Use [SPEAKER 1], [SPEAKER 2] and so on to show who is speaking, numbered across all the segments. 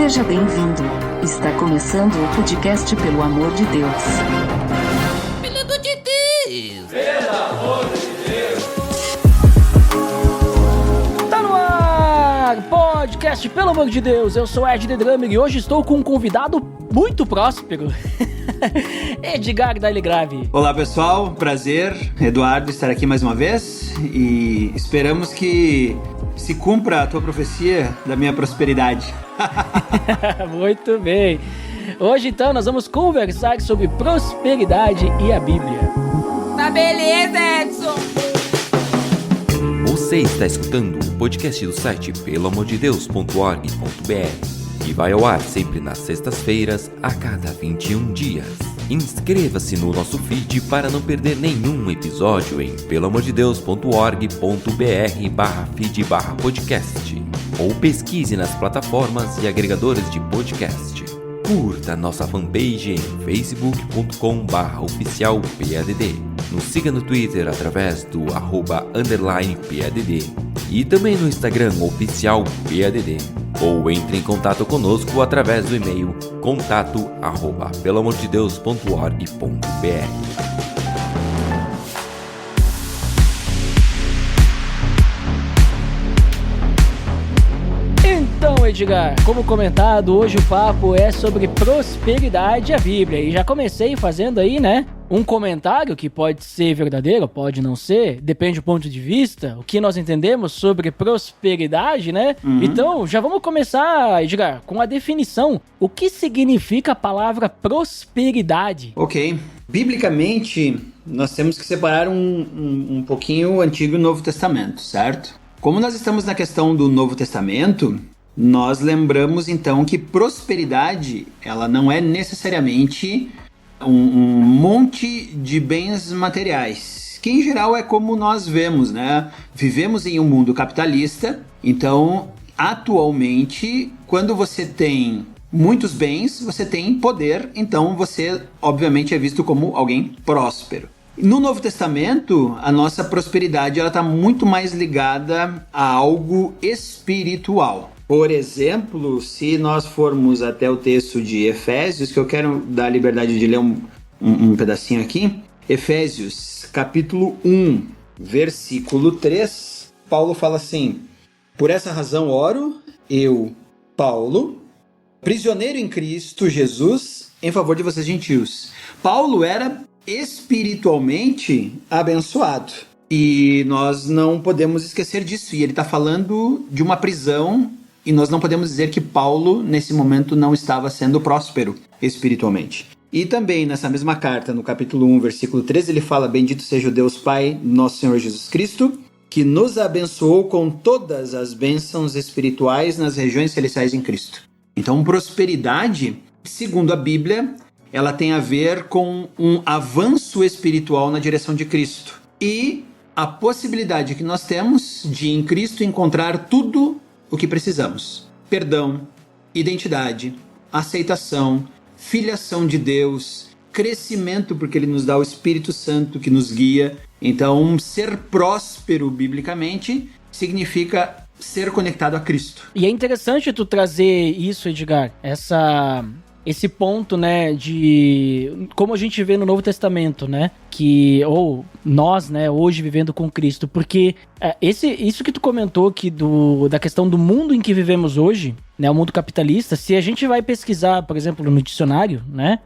[SPEAKER 1] Seja bem-vindo. Está começando o podcast Pelo Amor de Deus.
[SPEAKER 2] Pelo amor de Deus!
[SPEAKER 3] Pelo amor de Deus!
[SPEAKER 4] Tá no ar! Podcast Pelo Amor de Deus. Eu sou Ed The Drummer e hoje estou com um convidado muito próspero. Edgar Daily Grave.
[SPEAKER 5] Olá pessoal, prazer, Eduardo, estar aqui mais uma vez e esperamos que se cumpra a tua profecia da minha prosperidade.
[SPEAKER 4] Muito bem. Hoje então nós vamos conversar sobre prosperidade e a Bíblia.
[SPEAKER 2] Tá beleza, Edson!
[SPEAKER 6] Você está escutando o podcast do site peloamordedeus.org.br e vai ao ar sempre nas sextas-feiras, a cada 21 dias. Inscreva-se no nosso feed para não perder nenhum episódio em peloamordedeus.org.br/feed/podcast ou pesquise nas plataformas e agregadores de podcast. Curta nossa fanpage em facebook.com/oficialpadd. Nos siga no Twitter através do @_PADD e também no Instagram oficialpadd. Ou entre em contato conosco através do e-mail contato@peloamordedeus.org.br.
[SPEAKER 4] Então, Edgar, como comentado, hoje o papo é sobre prosperidade e a Bíblia. E já comecei fazendo aí, né, um comentário que pode ser verdadeiro, pode não ser, depende do ponto de vista, o que nós entendemos sobre prosperidade, né? Então, já vamos começar, Edgar, com a definição. O que significa a palavra prosperidade?
[SPEAKER 5] Ok. Biblicamente, nós temos que separar um pouquinho o Antigo e o Novo Testamento, certo? Como nós estamos na questão do Novo Testamento, nós lembramos então que prosperidade, ela não é necessariamente um monte de bens materiais, que em geral é como nós vemos, né? Vivemos em um mundo capitalista, então atualmente, quando você tem muitos bens, você tem poder, então você obviamente é visto como alguém próspero. No Novo Testamento, a nossa prosperidade está muito mais ligada a algo espiritual. Por exemplo, se nós formos até o texto de Efésios, que eu quero dar a liberdade de ler um pedacinho aqui. Efésios, capítulo 1, versículo 3, Paulo fala assim: por essa razão oro, eu, Paulo, prisioneiro em Cristo Jesus, em favor de vocês gentios. Paulo era espiritualmente abençoado. E nós não podemos esquecer disso. E ele está falando de uma prisão, e nós não podemos dizer que Paulo, nesse momento, não estava sendo próspero espiritualmente. E também, nessa mesma carta, no capítulo 1, versículo 13, ele fala: bendito seja o Deus Pai, nosso Senhor Jesus Cristo, que nos abençoou com todas as bênçãos espirituais nas regiões celestiais em Cristo. Então, prosperidade, segundo a Bíblia, ela tem a ver com um avanço espiritual na direção de Cristo. E a possibilidade que nós temos de, em Cristo, encontrar tudo o que precisamos. Perdão, identidade, aceitação, filiação de Deus, crescimento, porque Ele nos dá o Espírito Santo que nos guia. Então, ser próspero, biblicamente, significa ser conectado a Cristo.
[SPEAKER 4] E é interessante tu trazer isso, Edgar, esse ponto, né, de como a gente vê no Novo Testamento, né, ou nós, né, hoje vivendo com Cristo, porque isso que tu comentou aqui da questão do mundo em que vivemos hoje, né, o mundo capitalista, se a gente vai pesquisar, por exemplo, no dicionário, né,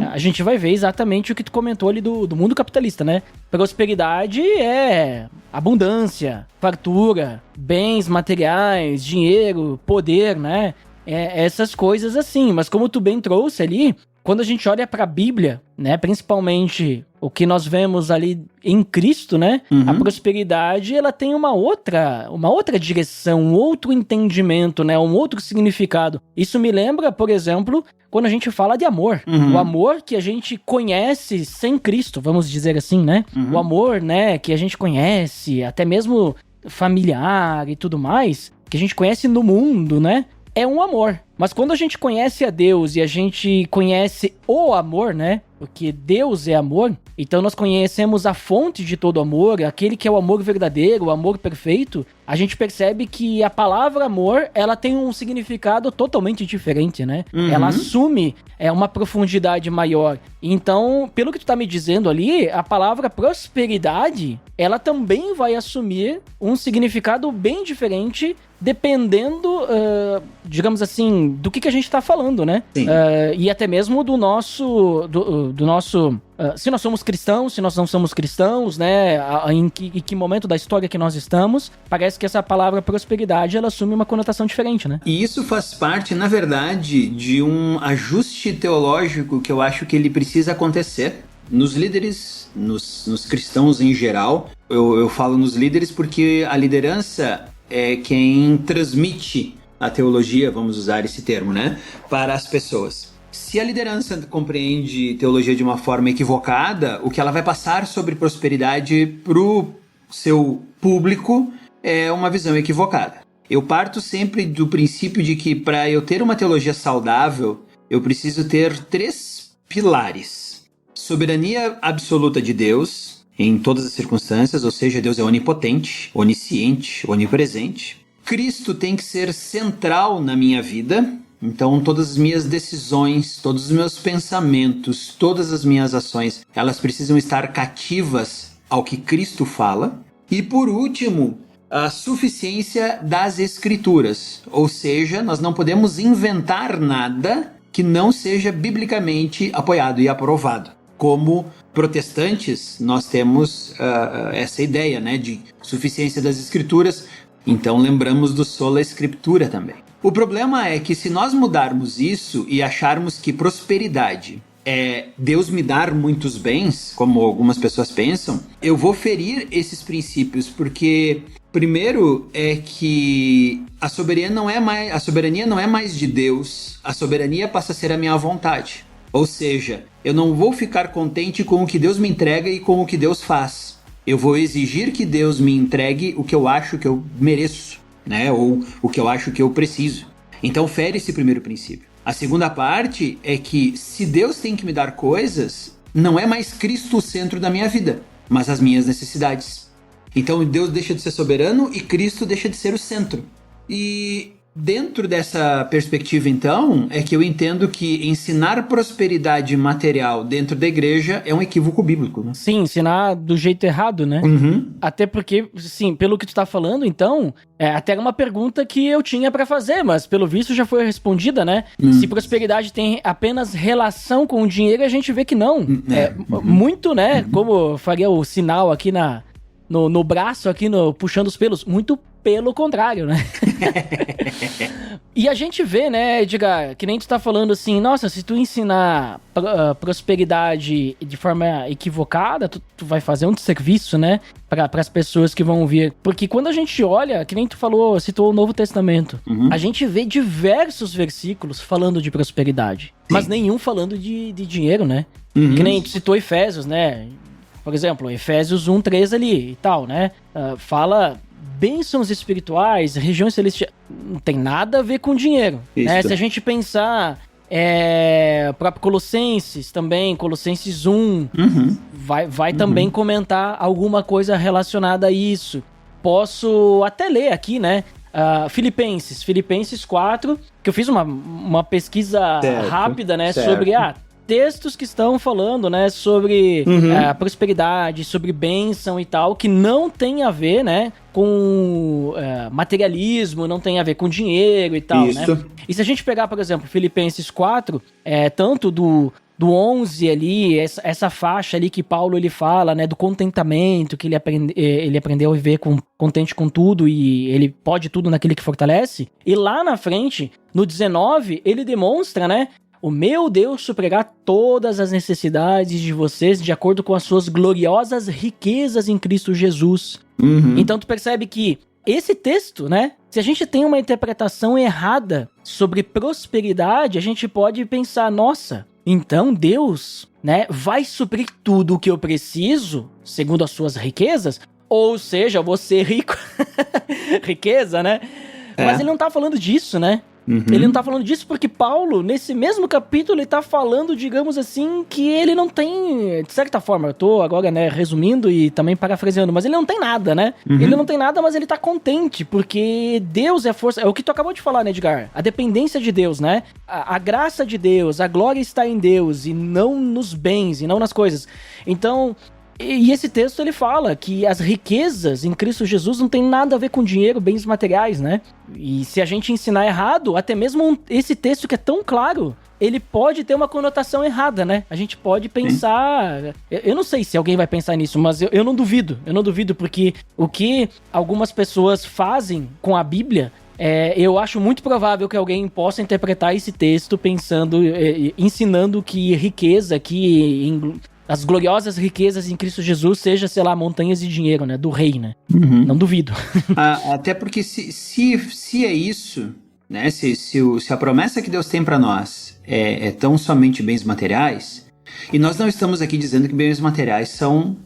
[SPEAKER 4] a gente vai ver exatamente o que tu comentou ali do mundo capitalista, né, prosperidade é abundância, fartura, bens materiais, dinheiro, poder, né, essas coisas assim. Mas como tu bem trouxe ali, quando a gente olha para a Bíblia, né, principalmente o que nós vemos ali em Cristo, né, a prosperidade, ela tem uma outra direção, um outro entendimento, né, um outro significado. Isso me lembra, por exemplo, quando a gente fala de amor. O amor que a gente conhece sem Cristo, vamos dizer assim, né? O amor, né, que a gente conhece, até mesmo familiar e tudo mais, que a gente conhece no mundo, né? É um amor. Mas quando a gente conhece a Deus e a gente conhece o amor, né? Porque Deus é amor, então nós conhecemos a fonte de todo amor, aquele que é o amor verdadeiro, o amor perfeito. A gente percebe que a palavra amor, ela tem um significado totalmente diferente, né? Ela assume uma profundidade maior. Então, pelo que tu tá me dizendo ali, a palavra prosperidade, ela também vai assumir um significado bem diferente, dependendo, digamos assim, do que a gente tá falando, né?
[SPEAKER 5] Sim.
[SPEAKER 4] E até mesmo do nosso... do nosso... se nós somos cristãos, se nós não somos cristãos, né? Em que momento da história que nós estamos, parece que essa palavra prosperidade, ela assume uma conotação diferente, né?
[SPEAKER 5] E isso faz parte, na verdade, de um ajuste teológico que eu acho que ele precisa acontecer nos líderes, nos cristãos em geral. Eu falo nos líderes porque a liderança é quem transmite a teologia, vamos usar esse termo, né? Para as pessoas. Se a liderança compreende teologia de uma forma equivocada, o que ela vai passar sobre prosperidade para o seu público é uma visão equivocada. Eu parto sempre do princípio de que para eu ter uma teologia saudável, eu preciso ter 3 pilares. Soberania absoluta de Deus em todas as circunstâncias, ou seja, Deus é onipotente, onisciente, onipresente. Cristo tem que ser central na minha vida. Então, todas as minhas decisões, todos os meus pensamentos, todas as minhas ações, elas precisam estar cativas ao que Cristo fala. E, por último, a suficiência das Escrituras. Ou seja, nós não podemos inventar nada que não seja biblicamente apoiado e aprovado. Como protestantes, nós temos essa ideia, né, de suficiência das Escrituras. Então, lembramos do sola Scriptura também. O problema é que se nós mudarmos isso e acharmos que prosperidade é Deus me dar muitos bens, como algumas pessoas pensam, eu vou ferir esses princípios, porque primeiro é que a soberania não é mais de Deus, a soberania passa a ser a minha vontade. Ou seja, eu não vou ficar contente com o que Deus me entrega e com o que Deus faz. Eu vou exigir que Deus me entregue o que eu acho que eu mereço, né? Ou o que eu acho que eu preciso. Então fere esse primeiro princípio. A segunda parte é que se Deus tem que me dar coisas, não é mais Cristo o centro da minha vida, mas as minhas necessidades. Então Deus deixa de ser soberano e Cristo deixa de ser o centro. E dentro dessa perspectiva, então, é que eu entendo que ensinar prosperidade material dentro da igreja é um equívoco bíblico, né?
[SPEAKER 4] Sim, ensinar do jeito errado, né? Até porque, sim, pelo que tu tá falando, então, até era uma pergunta que eu tinha pra fazer, mas pelo visto já foi respondida, né? Se prosperidade tem apenas relação com o dinheiro, a gente vê que não. Muito, né? Como eu faria o sinal aqui no braço, aqui puxando os pelos, muito pelo contrário, né? E a gente vê, né, Edgar, que nem tu tá falando assim, nossa, se tu ensinar prosperidade de forma equivocada, tu vai fazer um desserviço, né, para as pessoas que vão vir. Porque quando a gente olha, que nem tu falou, citou o Novo Testamento, a gente vê diversos versículos falando de prosperidade, mas nenhum falando de dinheiro, né? Que nem tu citou Efésios, né? Por exemplo, Efésios 1:3 ali e tal, né? Fala bênçãos espirituais, regiões celestiais. Não tem nada a ver com dinheiro. Né? Se a gente pensar próprio Colossenses também, Colossenses 1, vai também comentar alguma coisa relacionada a isso. Posso até ler aqui, né? Filipenses 4, que eu fiz uma pesquisa rápida, né? Sobre textos que estão falando, né, sobre prosperidade, sobre bênção e tal, que não tem a ver, né, com materialismo, não tem a ver com dinheiro e tal, né? E se a gente pegar, por exemplo, Filipenses 4, tanto do 11 ali, essa faixa ali que Paulo ele fala, né, do contentamento, que ele aprendeu a viver contente com tudo e ele pode tudo naquele que fortalece. E lá na frente, no 19, ele demonstra, né, o meu Deus suprirá todas as necessidades de vocês de acordo com as suas gloriosas riquezas em Cristo Jesus. Então tu percebe que esse texto, né? Se a gente tem uma interpretação errada sobre prosperidade, a gente pode pensar, nossa, então Deus, né, vai suprir tudo o que eu preciso, segundo as suas riquezas? Ou seja, eu vou ser rico. Riqueza, né? Mas ele não tá falando disso, né? Ele não tá falando disso porque Paulo, nesse mesmo capítulo, ele tá falando, digamos assim, que ele não tem, de certa forma, eu tô agora, né, resumindo e também parafraseando, mas ele não tem nada, né? Ele não tem nada, mas ele tá contente, porque Deus é a força, é o que tu acabou de falar, né, Edgar? A dependência de Deus, né? A graça de Deus, a glória está em Deus e não nos bens, e não nas coisas. Então... E esse texto ele fala que as riquezas em Cristo Jesus não tem nada a ver com dinheiro, bens materiais, né? E se a gente ensinar errado, até mesmo esse texto que é tão claro, ele pode ter uma conotação errada, né? A gente pode pensar... Eu não sei se alguém vai pensar nisso, mas eu não duvido. Eu não duvido, porque o que algumas pessoas fazem com a Bíblia... eu acho muito provável que alguém possa interpretar esse texto pensando, ensinando que riqueza, as gloriosas riquezas em Cristo Jesus seja, sei lá, montanhas de dinheiro, né? Do rei, né? Não duvido.
[SPEAKER 5] Até porque se é isso, né? Se a promessa que Deus tem para nós é tão somente bens materiais, e nós não estamos aqui dizendo que bens materiais são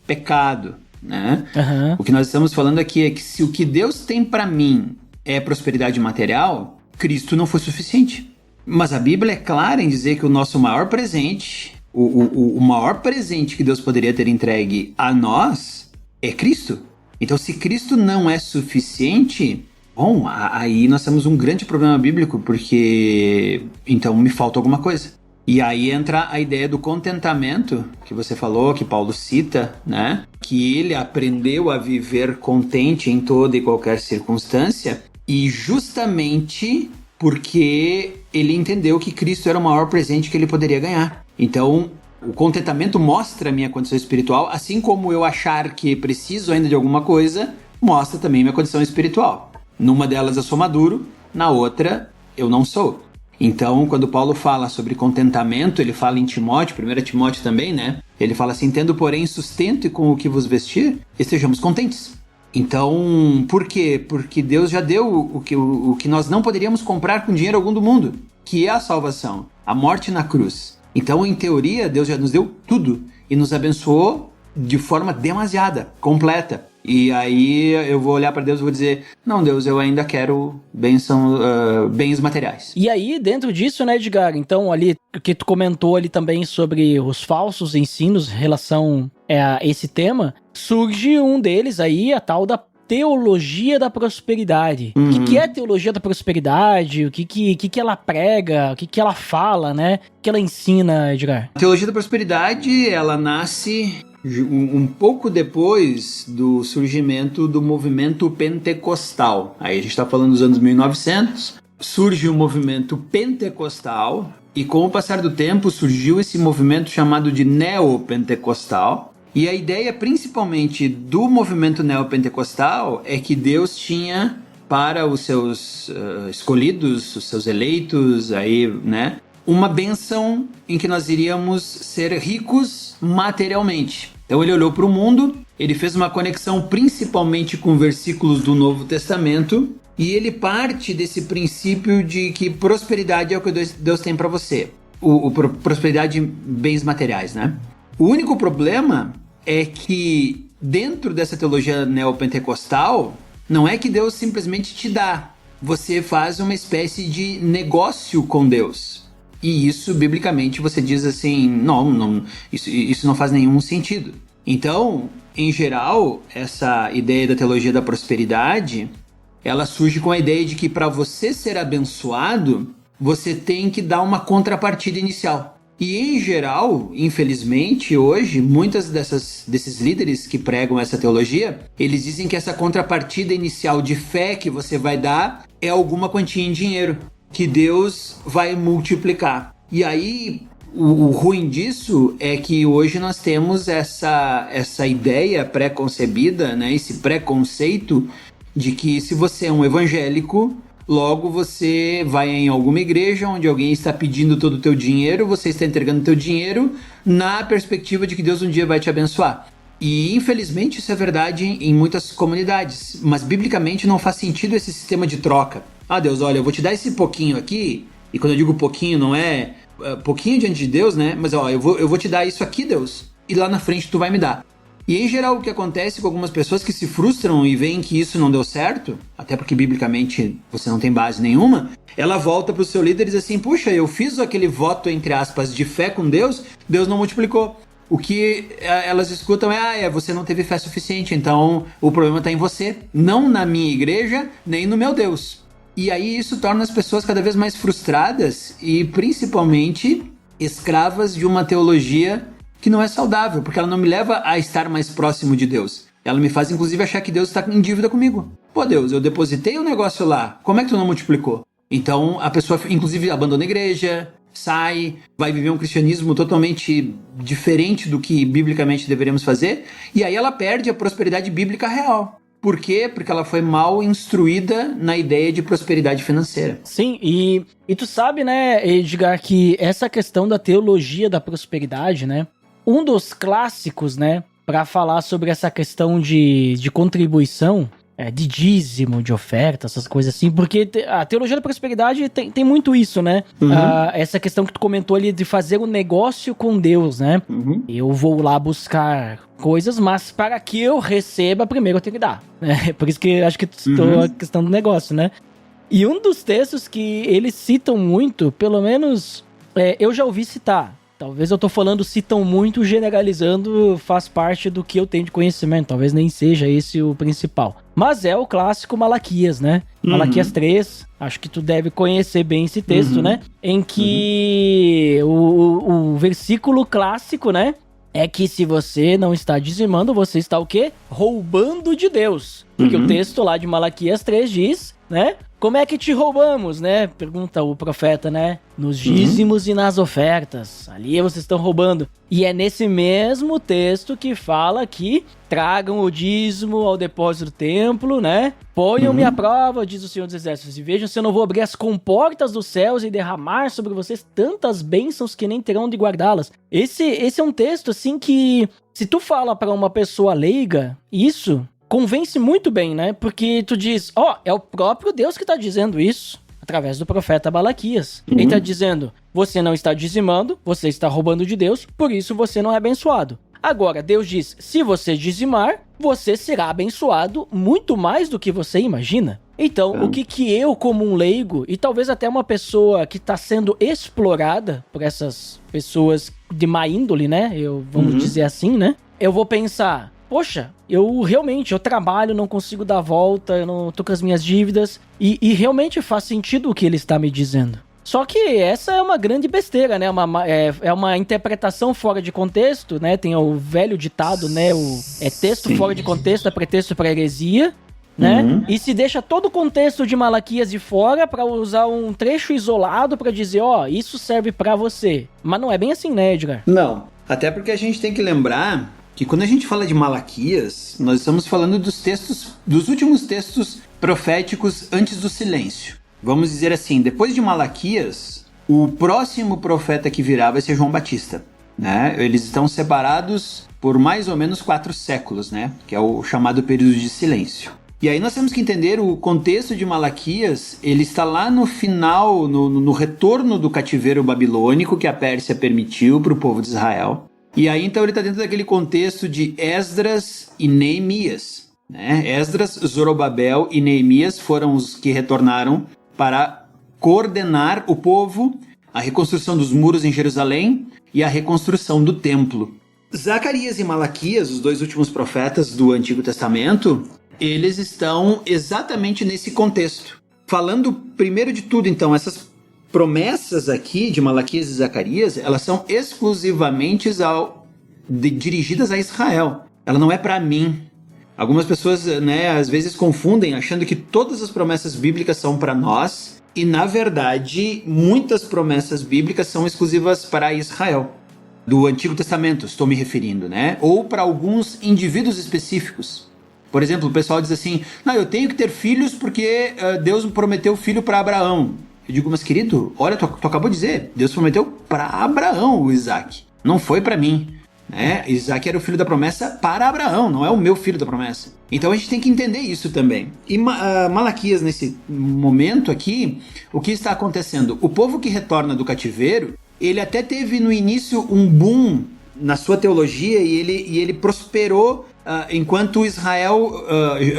[SPEAKER 5] pecado, né? O que nós estamos falando aqui é que se o que Deus tem para mim é prosperidade material, Cristo não foi suficiente. Mas a Bíblia é clara em dizer que o nosso maior presente... O maior presente que Deus poderia ter entregue a nós é Cristo. Então, se Cristo não é suficiente, bom, aí nós temos um grande problema bíblico, porque então me falta alguma coisa. E aí entra a ideia do contentamento, que você falou, que Paulo cita, né? Que ele aprendeu a viver contente em toda e qualquer circunstância, e justamente porque ele entendeu que Cristo era o maior presente que ele poderia ganhar. Então, o contentamento mostra a minha condição espiritual, assim como eu achar que preciso ainda de alguma coisa, mostra também minha condição espiritual. Numa delas eu sou maduro, na outra eu não sou. Então, quando Paulo fala sobre contentamento, ele fala em Timóteo, 1 Timóteo também, né? Ele fala assim, tendo porém sustento e com o que vos vestir, estejamos contentes. Então, por quê? Porque Deus já deu o que nós não poderíamos comprar com dinheiro algum do mundo, que é a salvação, a morte na cruz. Então, em teoria, Deus já nos deu tudo e nos abençoou de forma demasiada, completa. E aí eu vou olhar para Deus e vou dizer, não, Deus, eu ainda quero bens materiais.
[SPEAKER 4] E aí, dentro disso, né, Edgar, então ali, o que tu comentou ali também sobre os falsos ensinos em relação a esse tema, surge um deles aí, a tal da teologia da prosperidade. O que é teologia da prosperidade? O que ela prega? O que ela fala, né? O que ela ensina, Edgar?
[SPEAKER 5] A teologia da prosperidade, ela nasce um pouco depois do surgimento do movimento pentecostal. Aí a gente está falando dos anos 1900, surge o movimento pentecostal e com o passar do tempo surgiu esse movimento chamado de neopentecostal. E a ideia principalmente do movimento neopentecostal é que Deus tinha para os seus escolhidos, os seus eleitos, aí, né, uma bênção em que nós iríamos ser ricos materialmente. Então ele olhou para o mundo, ele fez uma conexão principalmente com versículos do Novo Testamento e ele parte desse princípio de que prosperidade é o que Deus tem para você. Prosperidade em bens materiais, né? O único problema é que dentro dessa teologia neopentecostal, não é que Deus simplesmente te dá. Você faz uma espécie de negócio com Deus. E isso, biblicamente, você diz assim, não, isso não faz nenhum sentido. Então, em geral, essa ideia da teologia da prosperidade, ela surge com a ideia de que para você ser abençoado, você tem que dar uma contrapartida inicial. E em geral, infelizmente, hoje, muitas desses líderes que pregam essa teologia, eles dizem que essa contrapartida inicial de fé que você vai dar é alguma quantia em dinheiro, que Deus vai multiplicar. E aí, o ruim disso é que hoje nós temos essa ideia pré-concebida, né, esse preconceito de que se você é um evangélico, logo você vai em alguma igreja onde alguém está pedindo todo o teu dinheiro, você está entregando o teu dinheiro na perspectiva de que Deus um dia vai te abençoar. E infelizmente isso é verdade em muitas comunidades, mas biblicamente não faz sentido esse sistema de troca. Ah, Deus, olha, eu vou te dar esse pouquinho aqui, e quando eu digo pouquinho não é pouquinho diante de Deus, né? Mas ó, eu vou te dar isso aqui, Deus, e lá na frente tu vai me dar. E em geral o que acontece com algumas pessoas que se frustram e veem que isso não deu certo, até porque biblicamente você não tem base nenhuma, ela volta pro seu líder e diz assim, puxa, eu fiz aquele voto, entre aspas, de fé com Deus, Deus não multiplicou. O que elas escutam é, você não teve fé suficiente, então o problema está em você, não na minha igreja, nem no meu Deus. E aí isso torna as pessoas cada vez mais frustradas e principalmente escravas de uma teologia que não é saudável, porque ela não me leva a estar mais próximo de Deus. Ela me faz inclusive achar que Deus está em dívida comigo. Pô Deus, eu depositei o negócio lá, como é que tu não multiplicou? Então a pessoa inclusive abandona a igreja, sai, vai viver um cristianismo totalmente diferente do que biblicamente deveríamos fazer, e aí ela perde a prosperidade bíblica real. Por quê? Porque ela foi mal instruída na ideia de prosperidade financeira.
[SPEAKER 4] Sim, e tu sabe, né, Edgar, que essa questão da teologia da prosperidade, né, um dos clássicos, né, para falar sobre essa questão de contribuição, de dízimo, de oferta, essas coisas assim, porque a teologia da prosperidade tem muito isso, né?
[SPEAKER 5] Uhum.
[SPEAKER 4] Essa questão que tu comentou ali de fazer um negócio com Deus, né?
[SPEAKER 5] Uhum.
[SPEAKER 4] Eu vou lá buscar coisas, mas para que eu receba, primeiro eu tenho que dar, né? Por isso que acho que tu citou a questão do negócio, né? E um dos textos que eles citam muito, pelo menos eu já ouvi citar, talvez eu tô falando citam muito, generalizando, faz parte do que eu tenho de conhecimento, talvez nem seja esse o principal. Mas é o clássico Malaquias, né? Malaquias 3, acho que tu deve conhecer bem esse texto, né? Em que o versículo clássico, né? É que se você não está dizimando, você está o quê? Roubando de Deus. Porque o texto lá de Malaquias 3 diz, né? Como é que te roubamos, né? Pergunta o profeta, né? Nos dízimos e nas ofertas. Ali vocês estão roubando. E é nesse mesmo texto que fala que tragam o dízimo ao depósito do templo, né? Ponham-me à prova, diz o Senhor dos Exércitos, e vejam se eu não vou abrir as comportas dos céus e derramar sobre vocês tantas bênçãos que nem terão de guardá-las. Esse é um texto, assim, que se tu fala pra uma pessoa leiga, isso convence muito bem, né? Porque tu diz, é o próprio Deus que tá dizendo isso, através do profeta Malaquias. Ele tá dizendo, você não está dizimando, você está roubando de Deus, por isso você não é abençoado. Agora, Deus diz, se você dizimar, você será abençoado muito mais do que você imagina. Então, o que eu, como um leigo, e talvez até uma pessoa que está sendo explorada por essas pessoas de má índole, né? Vamos dizer assim, né? Eu vou pensar, poxa, eu trabalho, não consigo dar a volta, eu não tô com as minhas dívidas, e realmente faz sentido o que ele está me dizendo. Só que essa é uma grande besteira, né? É uma interpretação fora de contexto, né? Tem o velho ditado, né? Texto fora de contexto é pretexto para heresia, né? E se deixa todo o contexto de Malaquias de fora para usar um trecho isolado para dizer, isso serve para você. Mas não é bem assim, né, Edgar?
[SPEAKER 5] Não, até porque a gente tem que lembrar que quando a gente fala de Malaquias, nós estamos falando dos últimos textos proféticos antes do silêncio. Vamos dizer assim, depois de Malaquias, o próximo profeta que virá vai ser João Batista, né? Eles estão separados por mais ou menos 4 séculos, né? Que é o chamado período de silêncio. E aí nós temos que entender o contexto de Malaquias, ele está lá no final, no retorno do cativeiro babilônico que a Pérsia permitiu para o povo de Israel. E aí então ele está dentro daquele contexto de Esdras e Neemias, né? Esdras, Zorobabel e Neemias foram os que retornaram para coordenar o povo, a reconstrução dos muros em Jerusalém e a reconstrução do templo. Zacarias e Malaquias, os 2 últimos profetas do Antigo Testamento, eles estão exatamente nesse contexto. Falando primeiro de tudo, então, essas promessas aqui de Malaquias e Zacarias, elas são exclusivamente dirigidas a Israel. Ela não é para mim. Algumas pessoas, né, às vezes confundem, achando que todas as promessas bíblicas são para nós, e na verdade, muitas promessas bíblicas são exclusivas para Israel. Do Antigo Testamento, estou me referindo, né? Ou para alguns indivíduos específicos. Por exemplo, o pessoal diz assim, não, eu tenho que ter filhos porque Deus prometeu filho para Abraão. Eu digo, mas querido, olha, tu acabou de dizer, Deus prometeu para Abraão o Isaac, não foi para mim. Isaac era o filho da promessa para Abraão, não é o meu filho da promessa. Então a gente tem que entender isso também. E Malaquias, nesse momento aqui, o que está acontecendo? O povo que retorna do cativeiro, ele até teve no início um boom na sua teologia e ele prosperou enquanto Israel,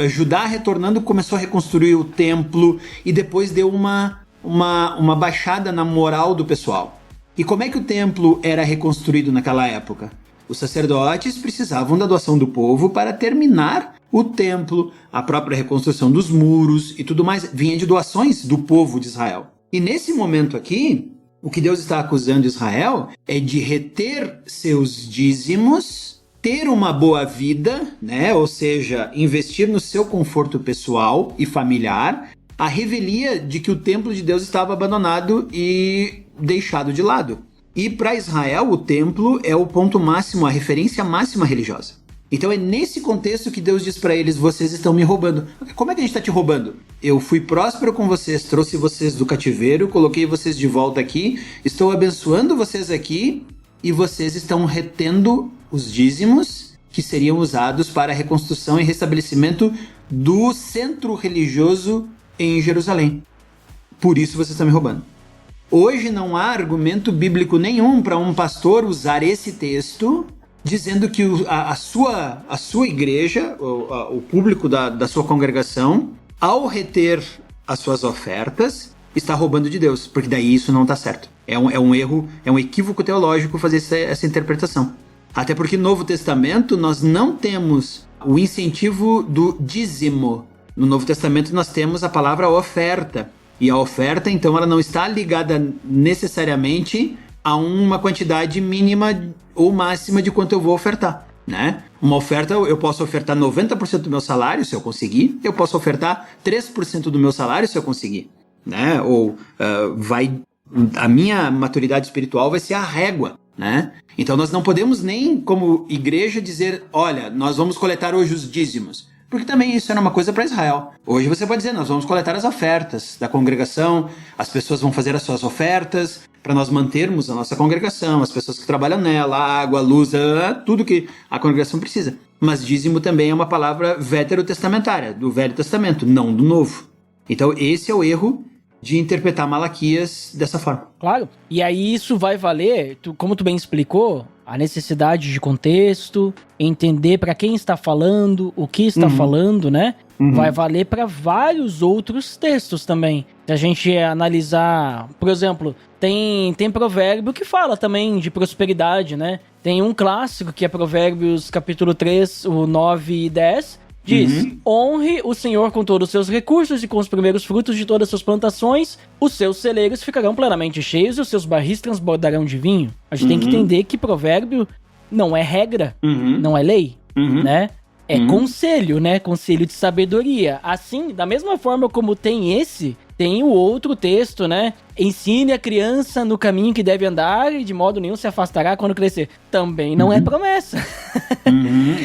[SPEAKER 5] Judá retornando, começou a reconstruir o templo e depois deu uma baixada na moral do pessoal. E como é que o templo era reconstruído naquela época? Os sacerdotes precisavam da doação do povo para terminar o templo, a própria reconstrução dos muros e tudo mais. Vinha de doações do povo de Israel. E nesse momento aqui, o que Deus está acusando Israel é de reter seus dízimos, ter uma boa vida, né? Ou seja, investir no seu conforto pessoal e familiar, a revelia de que o templo de Deus estava abandonado e deixado de lado. E para Israel, o templo é o ponto máximo, a referência máxima religiosa. Então é nesse contexto que Deus diz para eles, vocês estão me roubando. Como é que a gente está te roubando? Eu fui próspero com vocês, trouxe vocês do cativeiro, coloquei vocês de volta aqui, estou abençoando vocês aqui e vocês estão retendo os dízimos que seriam usados para a reconstrução e restabelecimento do centro religioso em Jerusalém. Por isso vocês estão me roubando. Hoje não há argumento bíblico nenhum para um pastor usar esse texto dizendo que a sua igreja, o público da sua congregação, ao reter as suas ofertas, está roubando de Deus, porque daí isso não está certo. É um erro, é um equívoco teológico fazer essa interpretação. Até porque no Novo Testamento nós não temos o incentivo do dízimo. No Novo Testamento nós temos a palavra oferta. E a oferta, então, ela não está ligada necessariamente a uma quantidade mínima ou máxima de quanto eu vou ofertar, né? Uma oferta, eu posso ofertar 90% do meu salário, se eu conseguir. Eu posso ofertar 3% do meu salário, se eu conseguir, né? Ou a minha maturidade espiritual vai ser a régua, né? Então, nós não podemos nem, como igreja, dizer, olha, nós vamos coletar hoje os dízimos. Porque também isso era uma coisa para Israel. Hoje você pode dizer, nós vamos coletar as ofertas da congregação, as pessoas vão fazer as suas ofertas para nós mantermos a nossa congregação, as pessoas que trabalham nela, a água, a luz, tudo que a congregação precisa. Mas dízimo também é uma palavra veterotestamentária, do Velho Testamento, não do Novo. Então esse é o erro de interpretar Malaquias dessa forma.
[SPEAKER 4] Claro. E aí isso vai valer, como tu bem explicou, a necessidade de contexto, entender para quem está falando, o que está falando, né? Vai valer para vários outros textos também. Se a gente analisar, por exemplo, tem provérbio que fala também de prosperidade, né? Tem um clássico que é Provérbios capítulo 3, o 9 e 10, diz, honre o Senhor com todos os seus recursos e com os primeiros frutos de todas as suas plantações, os seus celeiros ficarão plenamente cheios e os seus barris transbordarão de vinho. A gente tem que entender que provérbio não é regra, não é lei, né? É conselho, né? Conselho de sabedoria. Assim, da mesma forma como tem o outro texto, né? Ensine a criança no caminho que deve andar e de modo nenhum se afastará quando crescer. Também não é promessa.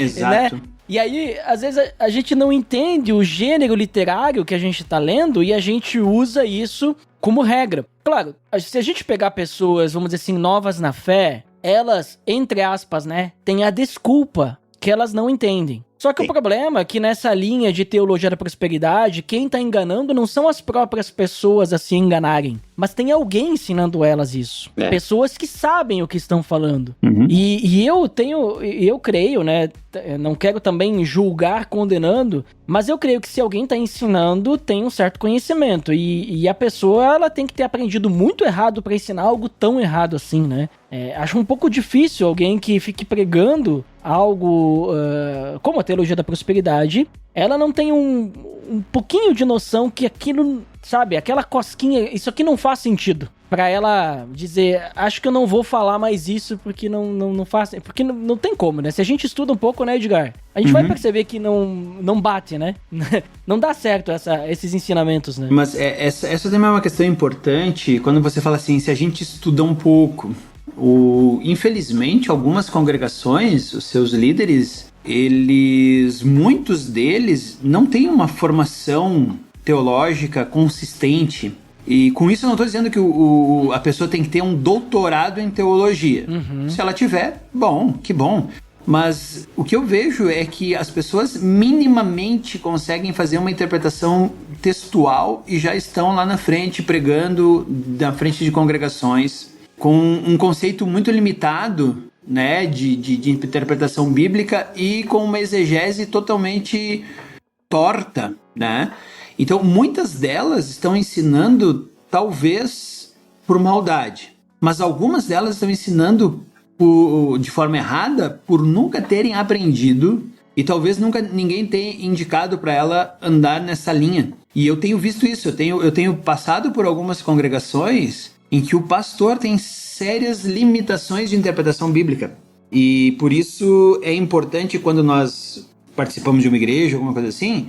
[SPEAKER 5] Exato.
[SPEAKER 4] Né? E aí, às vezes, a gente não entende o gênero literário que a gente tá lendo e a gente usa isso como regra. Claro, se a gente pegar pessoas, vamos dizer assim, novas na fé, elas, entre aspas, né, têm a desculpa que elas não entendem. Só que o problema é que nessa linha de teologia da prosperidade, quem tá enganando não são as próprias pessoas a se enganarem, mas tem alguém ensinando elas isso. Pessoas que sabem o que estão falando. E eu creio, né, não quero também julgar condenando, mas eu creio que se alguém tá ensinando, tem um certo conhecimento. E a pessoa, ela tem que ter aprendido muito errado pra ensinar algo tão errado assim, né? Acho um pouco difícil alguém que fique pregando algo como a teologia da prosperidade, ela não tem um pouquinho de noção que aquilo, sabe, aquela cosquinha, isso aqui não faz sentido. Pra ela dizer, acho que eu não vou falar mais isso porque não faz, porque não tem como, né? Se a gente estuda um pouco, né, Edgar? A gente vai perceber que não bate, né? Não dá certo esses ensinamentos, né?
[SPEAKER 5] Mas essa também é uma questão importante quando você fala assim, se a gente estuda um pouco. Infelizmente, algumas congregações, os seus líderes, muitos deles não têm uma formação teológica consistente. E com isso eu não estou dizendo que a pessoa tem que ter um doutorado em teologia. Se ela tiver, bom, que bom. Mas o que eu vejo é que as pessoas minimamente conseguem fazer uma interpretação textual e já estão lá na frente, pregando na frente de congregações, com um conceito muito limitado né, de interpretação bíblica e com uma exegese totalmente torta, né? Então, muitas delas estão ensinando, talvez, por maldade, mas algumas delas estão ensinando de forma errada por nunca terem aprendido e talvez nunca ninguém tenha indicado para ela andar nessa linha. E eu tenho visto isso, eu tenho passado por algumas congregações em que o pastor tem sérias limitações de interpretação bíblica. E por isso é importante, quando nós participamos de uma igreja, alguma coisa assim,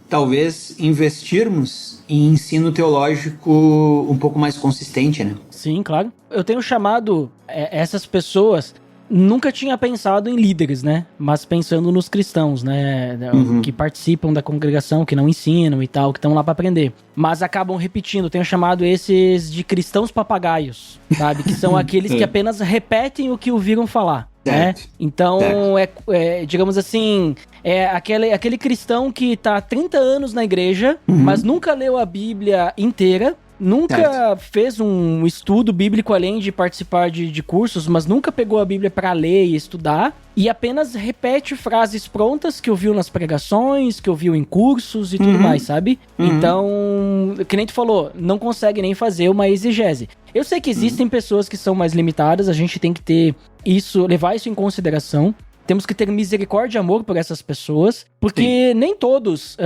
[SPEAKER 5] talvez investirmos em ensino teológico um pouco mais consistente, né?
[SPEAKER 4] Sim, claro. Eu tenho chamado essas pessoas... Nunca tinha pensado em líderes, né? Mas pensando nos cristãos, né? Que participam da congregação, que não ensinam e tal, que estão lá para aprender. Mas acabam repetindo. Tenho chamado esses de cristãos papagaios, sabe? Que são aqueles que apenas repetem o que ouviram falar. Né? Então, digamos assim, é aquele cristão que tá há 30 anos na igreja, mas nunca leu a Bíblia inteira. Nunca fez um estudo bíblico além de participar de cursos, mas nunca pegou a Bíblia para ler e estudar, e apenas repete frases prontas que ouviu nas pregações, que ouviu em cursos e tudo mais, sabe? Então, que nem tu falou, não consegue nem fazer uma exegese. Eu sei que existem pessoas que são mais limitadas, a gente tem que ter isso, levar isso em consideração. Temos que ter misericórdia e amor por essas pessoas, porque nem todos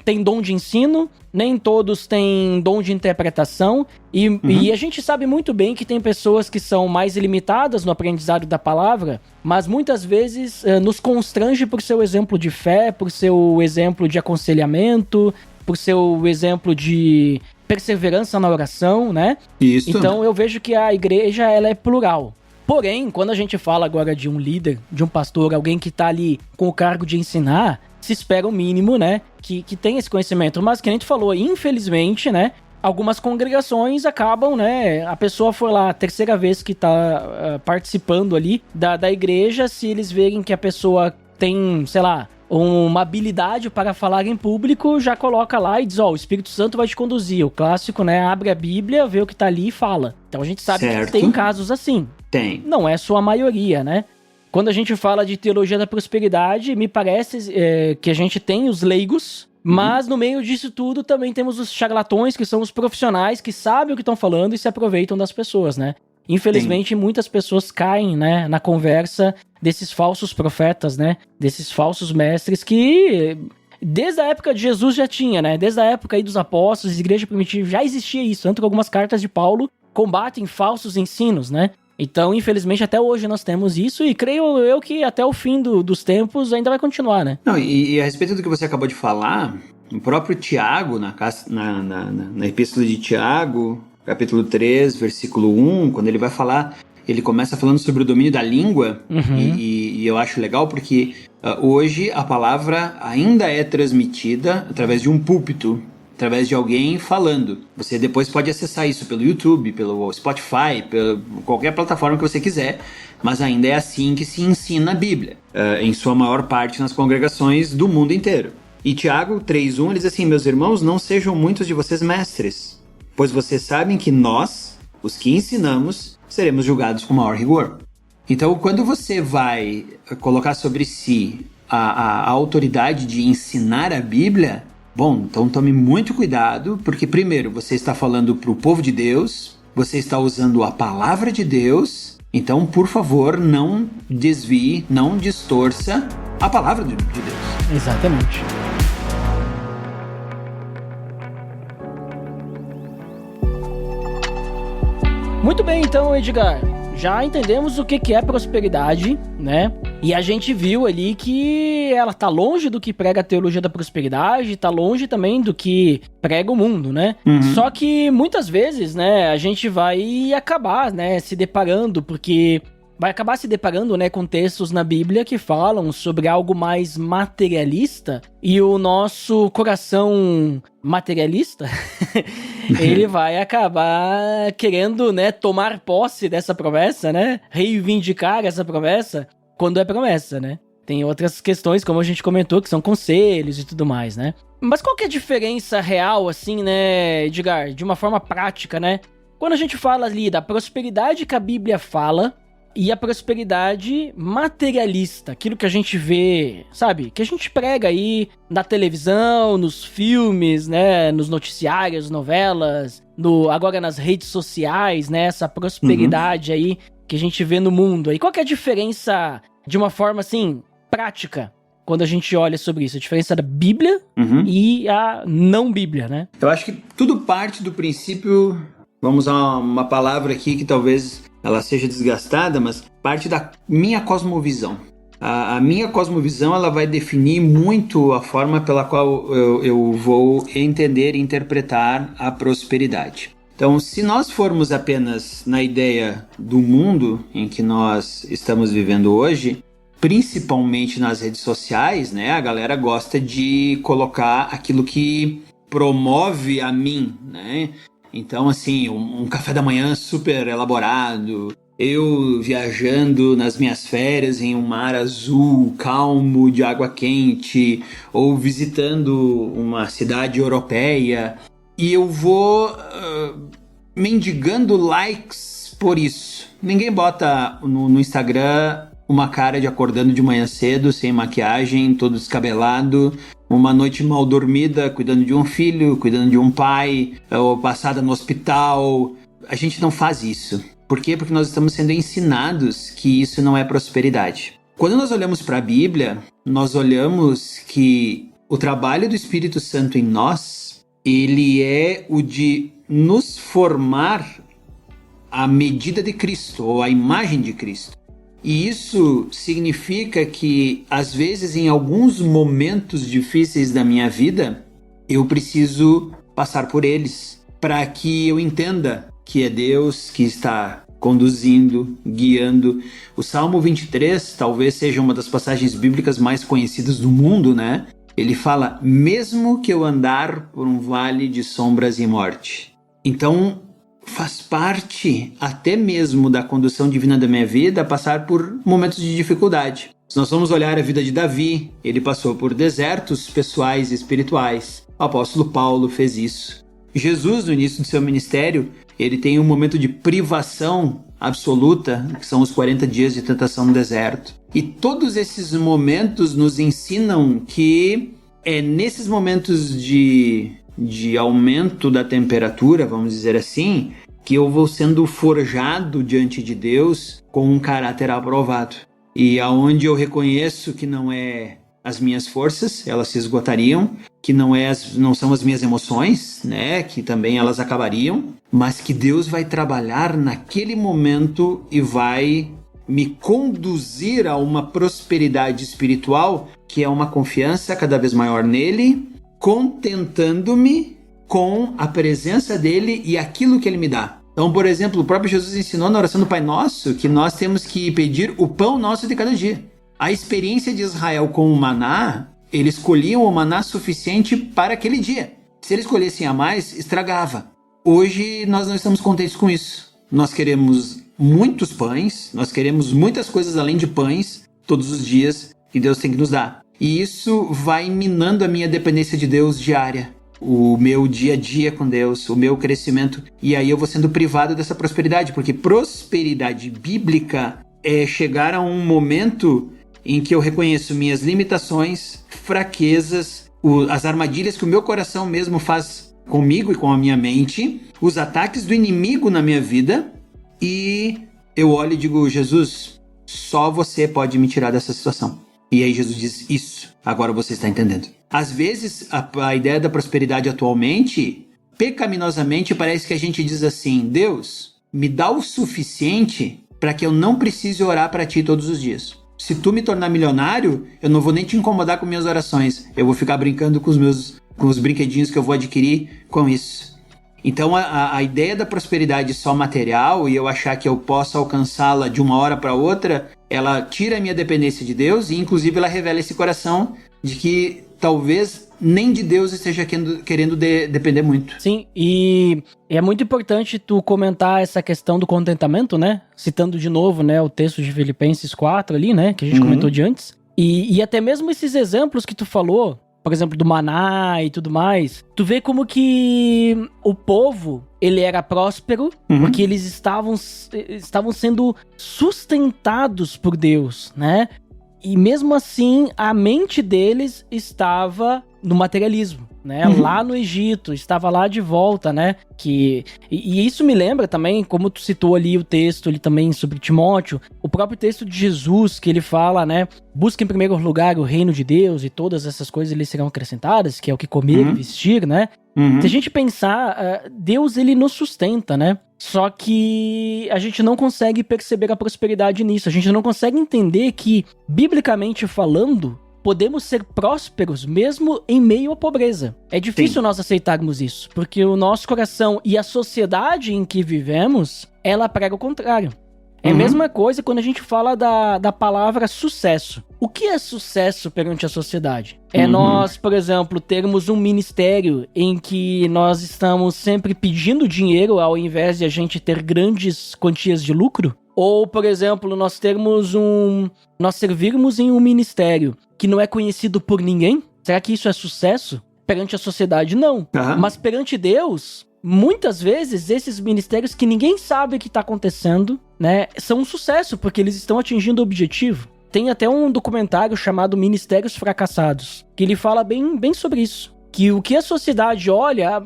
[SPEAKER 4] têm dom de ensino, nem todos têm dom de interpretação, e a gente sabe muito bem que tem pessoas que são mais limitadas no aprendizado da palavra, mas muitas vezes nos constrange por seu exemplo de fé, por seu exemplo de aconselhamento, por seu exemplo de perseverança na oração, né? Isso. Então eu vejo que a igreja, ela é plural. Porém, quando a gente fala agora de um líder, de um pastor, alguém que tá ali com o cargo de ensinar, se espera o mínimo, né, que tem esse conhecimento. Mas, que a gente falou, infelizmente, né, algumas congregações acabam, né, a pessoa foi lá a terceira vez que tá participando ali da igreja, se eles verem que a pessoa tem, sei lá, uma habilidade para falar em público, já coloca lá e diz, o Espírito Santo vai te conduzir. O clássico, né, abre a Bíblia, vê o que tá ali e fala. Então a gente sabe que tem casos assim.
[SPEAKER 5] Tem.
[SPEAKER 4] Não é só a maioria, né? Quando a gente fala de teologia da prosperidade, me parece que a gente tem os leigos, mas no meio disso tudo também temos os charlatões, que são os profissionais que sabem o que estão falando e se aproveitam das pessoas, né? Infelizmente, muitas pessoas caem, né, na conversa desses falsos profetas, né? Desses falsos mestres que, desde a época de Jesus já tinha, né? Desde a época aí dos apóstolos, igreja primitiva, já existia isso. Tanto que algumas cartas de Paulo combatem falsos ensinos, né? Então, infelizmente, até hoje nós temos isso, e creio eu que até o fim dos tempos ainda vai continuar, né?
[SPEAKER 5] Não, e a respeito do que você acabou de falar, o próprio Tiago, na epístola de Tiago, capítulo 3, versículo 1, quando ele vai falar, ele começa falando sobre o domínio da língua, e eu acho legal porque hoje a palavra ainda é transmitida através de um púlpito, através de alguém falando. Você depois pode acessar isso pelo YouTube, pelo Spotify, qualquer plataforma que você quiser, mas ainda é assim que se ensina a Bíblia, em sua maior parte nas congregações do mundo inteiro. E Tiago 3:1, ele diz assim: meus irmãos, não sejam muitos de vocês mestres, pois vocês sabem que nós, os que ensinamos, seremos julgados com maior rigor. Então, quando você vai colocar sobre si a autoridade de ensinar a Bíblia, bom, então tome muito cuidado, porque primeiro, você está falando para o povo de Deus, você está usando a palavra de Deus, então, por favor, não desvie, não distorça a palavra de Deus.
[SPEAKER 4] Exatamente. Muito bem, então, Edgar, já entendemos o que é prosperidade, né? E a gente viu ali que ela tá longe do que prega a teologia da prosperidade, tá longe também do que prega o mundo, né? Só que muitas vezes, né, a gente vai acabar, né, se deparando, porque vai acabar se deparando, né, com textos na Bíblia que falam sobre algo mais materialista, e o nosso coração materialista, ele vai acabar querendo, né, tomar posse dessa promessa, né, reivindicar essa promessa, quando é promessa, né? Tem outras questões, como a gente comentou, que são conselhos e tudo mais, né? Mas qual que é a diferença real, assim, né, Edgar, de uma forma prática, né? Quando a gente fala ali da prosperidade que a Bíblia fala, e a prosperidade materialista, aquilo que a gente vê, sabe? Que a gente prega aí na televisão, nos filmes, né? Nos noticiários, novelas, agora nas redes sociais, né? Essa prosperidade aí que a gente vê no mundo. E qual que é a diferença, de uma forma assim, prática, quando a gente olha sobre isso? A diferença da Bíblia e a não Bíblia, né?
[SPEAKER 5] Eu acho que tudo parte do princípio, vamos usar uma palavra aqui que talvez ela seja desgastada, mas parte da minha cosmovisão. A minha cosmovisão, ela vai definir muito a forma pela qual eu vou entender e interpretar a prosperidade. Então, se nós formos apenas na ideia do mundo em que nós estamos vivendo hoje, principalmente nas redes sociais, né, a galera gosta de colocar aquilo que promove a mim, né? Então, assim, um café da manhã super elaborado, eu viajando nas minhas férias em um mar azul, calmo, de água quente, ou visitando uma cidade europeia, e eu vou mendigando likes por isso. Ninguém bota no Instagram uma cara de acordando de manhã cedo, sem maquiagem, todo descabelado, uma noite mal dormida, cuidando de um filho, cuidando de um pai, ou passada no hospital. A gente não faz isso. Por quê? Porque nós estamos sendo ensinados que isso não é prosperidade. Quando nós olhamos para a Bíblia, nós olhamos que o trabalho do Espírito Santo em nós, ele é o de nos formar à medida de Cristo, ou à imagem de Cristo. E isso significa que, às vezes, em alguns momentos difíceis da minha vida, eu preciso passar por eles, para que eu entenda que é Deus que está conduzindo, guiando. O Salmo 23 talvez seja uma das passagens bíblicas mais conhecidas do mundo, né? Ele fala, mesmo que eu andar por um vale de sombras e morte. Então, faz parte até mesmo da condução divina da minha vida passar por momentos de dificuldade. Se nós vamos olhar a vida de Davi, ele passou por desertos pessoais e espirituais. O apóstolo Paulo fez isso. Jesus, no início do seu ministério, ele tem um momento de privação absoluta, que são os 40 dias de tentação no deserto. E todos esses momentos nos ensinam que é nesses momentos de aumento da temperatura, vamos dizer assim, que eu vou sendo forjado diante de Deus com um caráter aprovado. E aonde eu reconheço que não é as minhas forças, elas se esgotariam, que não são as minhas emoções, né, que também elas acabariam, mas que Deus vai trabalhar naquele momento e vai me conduzir a uma prosperidade espiritual, que é uma confiança cada vez maior nele, contentando-me com a presença dele e aquilo que ele me dá. Então, por exemplo, o próprio Jesus ensinou na oração do Pai Nosso que nós temos que pedir o pão nosso de cada dia. A experiência de Israel com o maná, eles escolhiam o maná suficiente para aquele dia. Se eles escolhessem a mais, estragava. Hoje nós não estamos contentes com isso. Nós queremos muitos pães, nós queremos muitas coisas além de pães todos os dias que Deus tem que nos dar. E isso vai minando a minha dependência de Deus diária, o meu dia a dia com Deus, o meu crescimento. E aí eu vou sendo privado dessa prosperidade, porque prosperidade bíblica é chegar a um momento em que eu reconheço minhas limitações, fraquezas, as armadilhas que o meu coração mesmo faz comigo e com a minha mente, os ataques do inimigo na minha vida, e eu olho e digo, Jesus, só você pode me tirar dessa situação. E aí Jesus diz, isso, agora você está entendendo. Às vezes, a ideia da prosperidade atualmente, pecaminosamente, parece que a gente diz assim, Deus, me dá o suficiente para que eu não precise orar para ti todos os dias. Se tu me tornar milionário, eu não vou nem te incomodar com minhas orações. Eu vou ficar brincando com os brinquedinhos que eu vou adquirir com isso. Então, a ideia da prosperidade só material e eu achar que eu posso alcançá-la de uma hora para outra, ela tira a minha dependência de Deus e, inclusive, ela revela esse coração de que talvez nem de Deus esteja querendo depender muito.
[SPEAKER 4] Sim, e é muito importante tu comentar essa questão do contentamento, né? Citando de novo, né, o texto de Filipenses 4 ali, né, que a gente comentou de antes. E até mesmo esses exemplos que tu falou, por exemplo, do maná e tudo mais, tu vê como que o povo, ele era próspero, porque eles estavam sendo sustentados por Deus, né? E mesmo assim, a mente deles estava no materialismo, né? Lá no Egito, estava lá de volta, né? E isso me lembra também, como tu citou ali o texto ali também sobre Timóteo, o próprio texto de Jesus, que ele fala, né? Busca em primeiro lugar o reino de Deus e todas essas coisas lhes serão acrescentadas, que é o que comer e vestir, né? Se a gente pensar, Deus, ele nos sustenta, né? Só que a gente não consegue perceber a prosperidade nisso. A gente não consegue entender que, biblicamente falando, podemos ser prósperos mesmo em meio à pobreza. É difícil nós aceitarmos isso, porque o nosso coração e a sociedade em que vivemos, ela prega o contrário. É a mesma coisa quando a gente fala da palavra sucesso. O que é sucesso perante a sociedade? É nós, por exemplo, termos um ministério em que nós estamos sempre pedindo dinheiro ao invés de a gente ter grandes quantias de lucro? Ou, por exemplo, nós servirmos em um ministério que não é conhecido por ninguém? Será que isso é sucesso? Perante a sociedade, não. Mas perante Deus, muitas vezes, esses ministérios que ninguém sabe o que está acontecendo, né, são um sucesso, porque eles estão atingindo o objetivo. Tem até um documentário chamado Ministérios Fracassados, que ele fala bem sobre isso. Que o que a sociedade olha,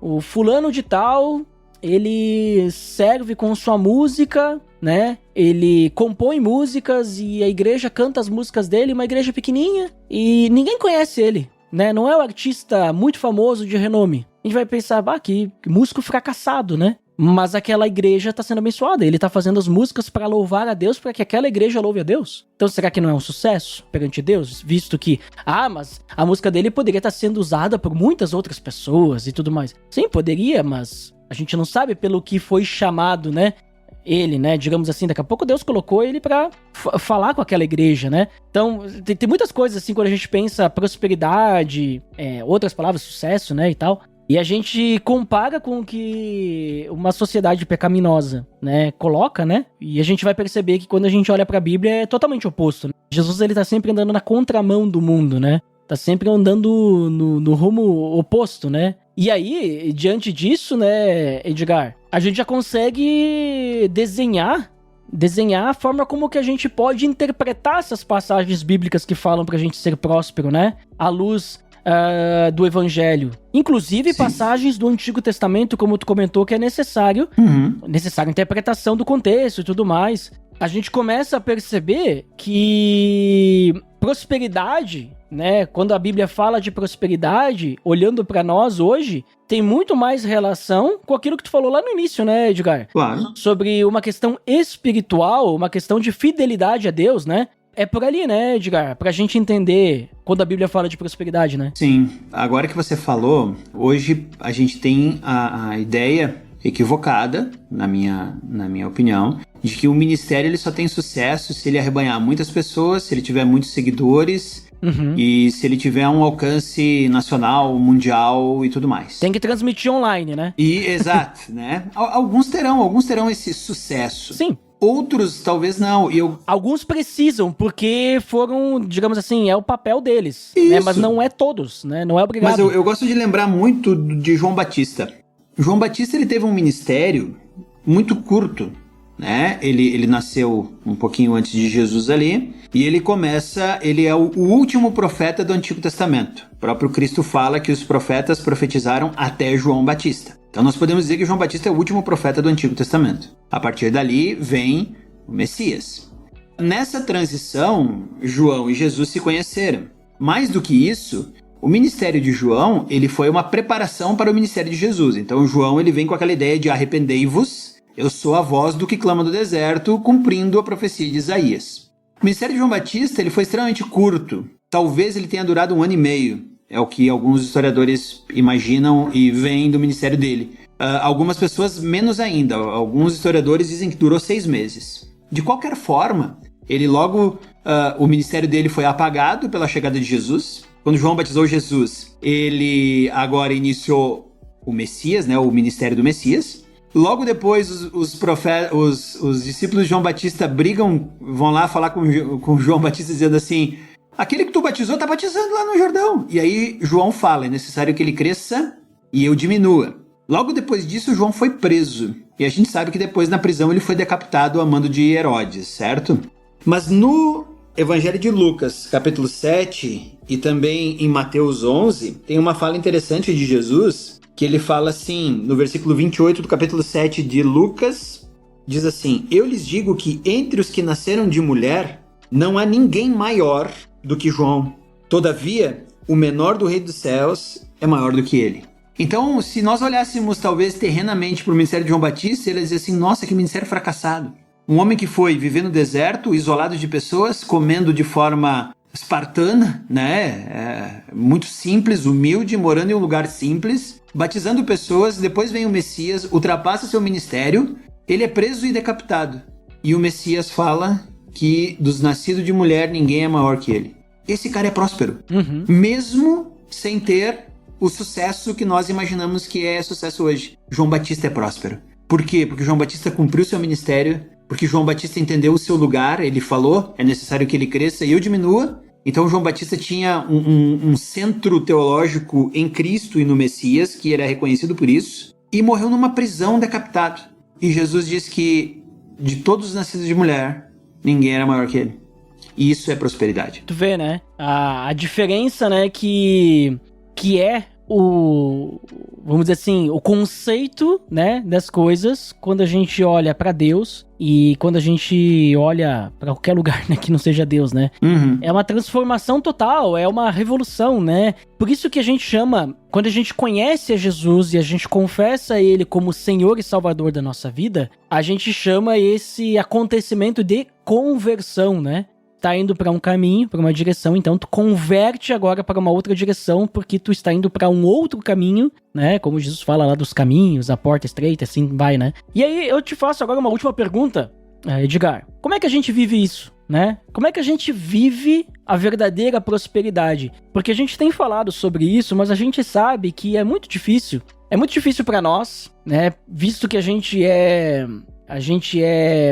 [SPEAKER 4] o fulano de tal, ele serve com sua música, né? Ele compõe músicas e a igreja canta as músicas dele, uma igreja pequenininha, e ninguém conhece ele, né? Não é um artista muito famoso de renome. A gente vai pensar, que músico fracassado, né? Mas aquela igreja está sendo abençoada. Ele está fazendo as músicas para louvar a Deus, para que aquela igreja louve a Deus. Então será que não é um sucesso perante Deus? Visto que, mas a música dele poderia estar sendo usada por muitas outras pessoas e tudo mais. Sim, poderia, mas a gente não sabe pelo que foi chamado, né? Ele, né? Digamos assim, daqui a pouco Deus colocou ele para falar com aquela igreja, né? Então, tem muitas coisas assim, quando a gente pensa prosperidade, outras palavras, sucesso, né, e tal. E a gente compara com o que uma sociedade pecaminosa, né, coloca, né? E a gente vai perceber que quando a gente olha pra Bíblia é totalmente oposto, né? Jesus, ele tá sempre andando na contramão do mundo, né? Tá sempre andando no rumo oposto, né? E aí, diante disso, né, Edgar, a gente já consegue desenhar a forma como que a gente pode interpretar essas passagens bíblicas que falam pra gente ser próspero, né? À luz do Evangelho. Inclusive, passagens do Antigo Testamento, como tu comentou, que é necessário interpretação do contexto e tudo mais. A gente começa a perceber que prosperidade, né? Quando a Bíblia fala de prosperidade, olhando pra nós hoje, tem muito mais relação com aquilo que tu falou lá no início, né, Edgar?
[SPEAKER 5] Claro.
[SPEAKER 4] Sobre uma questão espiritual, uma questão de fidelidade a Deus, né? É por ali, né, Edgar? Pra gente entender quando a Bíblia fala de prosperidade, né?
[SPEAKER 5] Sim. Agora que você falou, hoje a gente tem a ideia equivocada, na minha opinião, de que o ministério ele só tem sucesso se ele arrebanhar muitas pessoas, se ele tiver muitos seguidores e se ele tiver um alcance nacional, mundial e tudo mais.
[SPEAKER 4] Tem que transmitir online, né?
[SPEAKER 5] Exato, né? Alguns terão esse sucesso.
[SPEAKER 4] Sim.
[SPEAKER 5] Outros, talvez não.
[SPEAKER 4] Alguns precisam, porque foram, digamos assim, é o papel deles.
[SPEAKER 5] Isso.
[SPEAKER 4] Né? Mas não é todos, né? Não é obrigado.
[SPEAKER 5] Mas eu gosto de lembrar muito de João Batista. João Batista, ele teve um ministério muito curto, né? Ele nasceu um pouquinho antes de Jesus ali, e ele é o último profeta do Antigo Testamento. O próprio Cristo fala que os profetas profetizaram até João Batista. Então nós podemos dizer que João Batista é o último profeta do Antigo Testamento. A partir dali vem o Messias. Nessa transição, João e Jesus se conheceram. Mais do que isso, o ministério de João, ele foi uma preparação para o ministério de Jesus. Então João, ele vem com aquela ideia de arrependei-vos, eu sou a voz do que clama do deserto, cumprindo a profecia de Isaías. O ministério de João Batista, ele foi extremamente curto. Talvez ele tenha durado 1 ano e meio. É o que alguns historiadores imaginam e veem do ministério dele. Algumas pessoas menos ainda. Alguns historiadores dizem que durou 6 meses. De qualquer forma, o ministério dele foi apagado pela chegada de Jesus. Quando João batizou Jesus, ele agora iniciou o Messias, né, o ministério do Messias. Logo depois, os discípulos de João Batista vão lá falar com João Batista dizendo assim: aquele que tu batizou tá batizando lá no Jordão. E aí João fala, é necessário que ele cresça e eu diminua. Logo depois disso, João foi preso. E a gente sabe que depois na prisão ele foi decapitado a mando de Herodes, certo? Mas no Evangelho de Lucas, capítulo 7, e também em Mateus 11, tem uma fala interessante de Jesus, que ele fala assim, no versículo 28 do capítulo 7 de Lucas, diz assim: eu lhes digo que entre os que nasceram de mulher, não há ninguém maior do que João. Todavia, o menor do reino dos céus é maior do que ele. Então, se nós olhássemos talvez terrenamente para o ministério de João Batista, ele ia dizer assim, nossa, que ministério fracassado. Um homem que foi viver no deserto, isolado de pessoas, comendo de forma espartana, né? Muito simples, humilde, morando em um lugar simples, batizando pessoas, depois vem o Messias, ultrapassa seu ministério, ele é preso e decapitado. E o Messias fala que dos nascidos de mulher ninguém é maior que ele. Esse cara é próspero, mesmo sem ter o sucesso que nós imaginamos que é sucesso hoje. João Batista é próspero. Por quê? Porque João Batista cumpriu seu ministério, porque João Batista entendeu o seu lugar, ele falou, é necessário que ele cresça e eu diminua. Então João Batista tinha um centro teológico em Cristo e no Messias, que era reconhecido por isso, e morreu numa prisão decapitado. E Jesus diz que de todos os nascidos de mulher, ninguém era maior que ele. E isso é prosperidade.
[SPEAKER 4] Tu vê, né? A diferença, né, que é vamos dizer assim, o conceito, né, das coisas quando a gente olha pra Deus e quando a gente olha pra qualquer lugar, né, que não seja Deus, né? É uma transformação total, é uma revolução, né? Por isso que a gente chama, quando a gente conhece a Jesus e a gente confessa Ele como Senhor e Salvador da nossa vida, a gente chama esse acontecimento de conversão, né? Tá indo para um caminho, para uma direção, então tu converte agora para uma outra direção, porque tu está indo para um outro caminho, né? Como Jesus fala lá dos caminhos, a porta estreita, assim vai, né? E aí eu te faço agora uma última pergunta, Edgar. Como é que a gente vive isso, né? Como é que a gente vive a verdadeira prosperidade? Porque a gente tem falado sobre isso, mas a gente sabe que é muito difícil. É muito difícil para nós, né? Visto que a gente é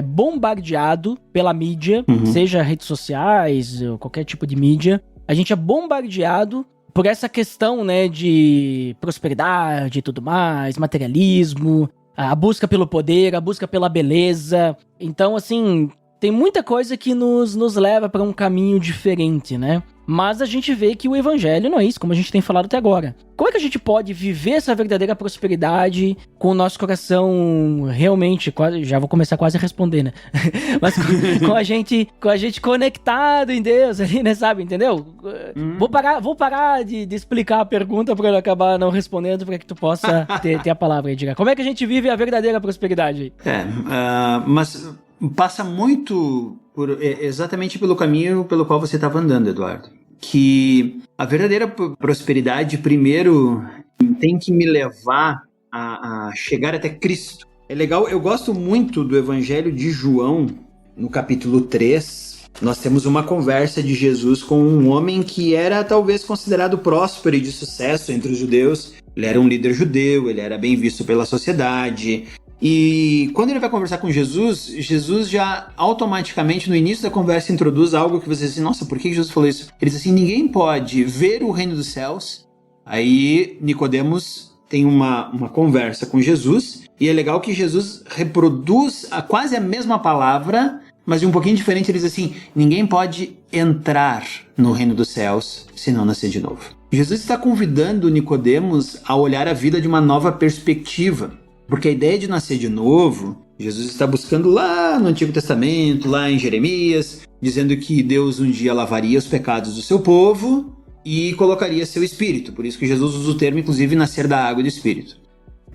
[SPEAKER 4] bombardeado pela mídia, seja redes sociais, ou qualquer tipo de mídia. A gente é bombardeado por essa questão, né, de prosperidade e tudo mais, materialismo, a busca pelo poder, a busca pela beleza. Então, assim, tem muita coisa que nos leva para um caminho diferente, né? Mas a gente vê que o evangelho não é isso, como a gente tem falado até agora. Como é que a gente pode viver essa verdadeira prosperidade com o nosso coração realmente, quase, já vou começar quase a responder, né? Mas com a gente conectado em Deus ali, né, sabe, entendeu? Vou parar de explicar a pergunta para eu acabar não respondendo, para que tu possa ter a palavra aí, diga. Como é que a gente vive a verdadeira prosperidade?
[SPEAKER 5] Mas passa muito exatamente pelo caminho pelo qual você estava andando, Eduardo. Que a verdadeira prosperidade, primeiro, tem que me levar a chegar até Cristo. É legal, eu gosto muito do Evangelho de João, no capítulo 3. Nós temos uma conversa de Jesus com um homem que era talvez considerado próspero e de sucesso entre os judeus. Ele era um líder judeu, ele era bem visto pela sociedade. E quando ele vai conversar com Jesus, Jesus já automaticamente no início da conversa introduz algo que você diz assim, nossa, por que Jesus falou isso? Ele diz assim, ninguém pode ver o reino dos céus. Aí Nicodemos tem uma conversa com Jesus, e é legal que Jesus reproduz quase a mesma palavra, mas de um pouquinho diferente. Ele diz assim, ninguém pode entrar no reino dos céus se não nascer de novo. Jesus está convidando Nicodemos a olhar a vida de uma nova perspectiva. Porque a ideia de nascer de novo, Jesus está buscando lá no Antigo Testamento, lá em Jeremias, dizendo que Deus um dia lavaria os pecados do seu povo e colocaria seu espírito. Por isso que Jesus usa o termo, inclusive, nascer da água e do espírito.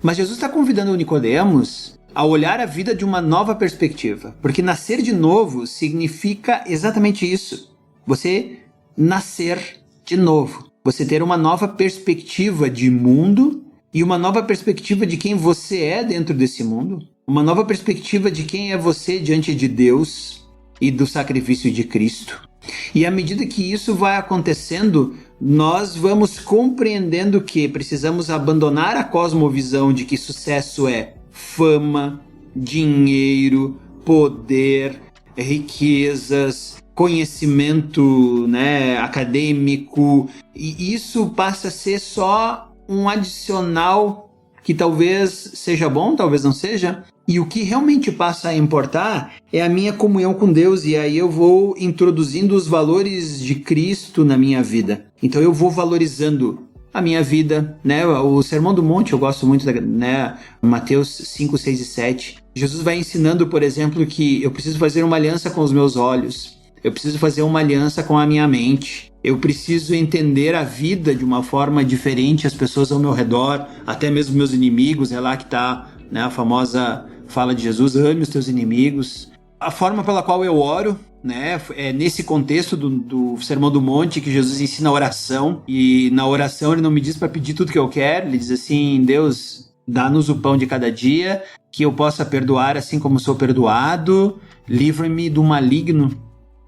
[SPEAKER 5] Mas Jesus está convidando o Nicodemos a olhar a vida de uma nova perspectiva. Porque nascer de novo significa exatamente isso. Você nascer de novo. Você ter uma nova perspectiva de mundo e uma nova perspectiva de quem você é dentro desse mundo, uma nova perspectiva de quem é você diante de Deus e do sacrifício de Cristo. E à medida que isso vai acontecendo, nós vamos compreendendo que precisamos abandonar a cosmovisão de que sucesso é fama, dinheiro, poder, riquezas, conhecimento, né, acadêmico, e isso passa a ser só um adicional que talvez seja bom, talvez não seja, e o que realmente passa a importar é a minha comunhão com Deus, e aí eu vou introduzindo os valores de Cristo na minha vida. Então eu vou valorizando a minha vida, né? O Sermão do Monte, eu gosto muito, né? Mateus 5, 6 e 7. Jesus vai ensinando, por exemplo, que eu preciso fazer uma aliança com os meus olhos, eu preciso fazer uma aliança com a minha mente, eu preciso entender a vida de uma forma diferente, as pessoas ao meu redor, até mesmo meus inimigos. É lá que está, né, a famosa fala de Jesus: ame os teus inimigos. A forma pela qual eu oro, né, é nesse contexto do Sermão do Monte que Jesus ensina a oração, e na oração ele não me diz para pedir tudo que eu quero, ele diz assim: Deus, dá-nos o pão de cada dia, que eu possa perdoar assim como sou perdoado, livra-me do maligno.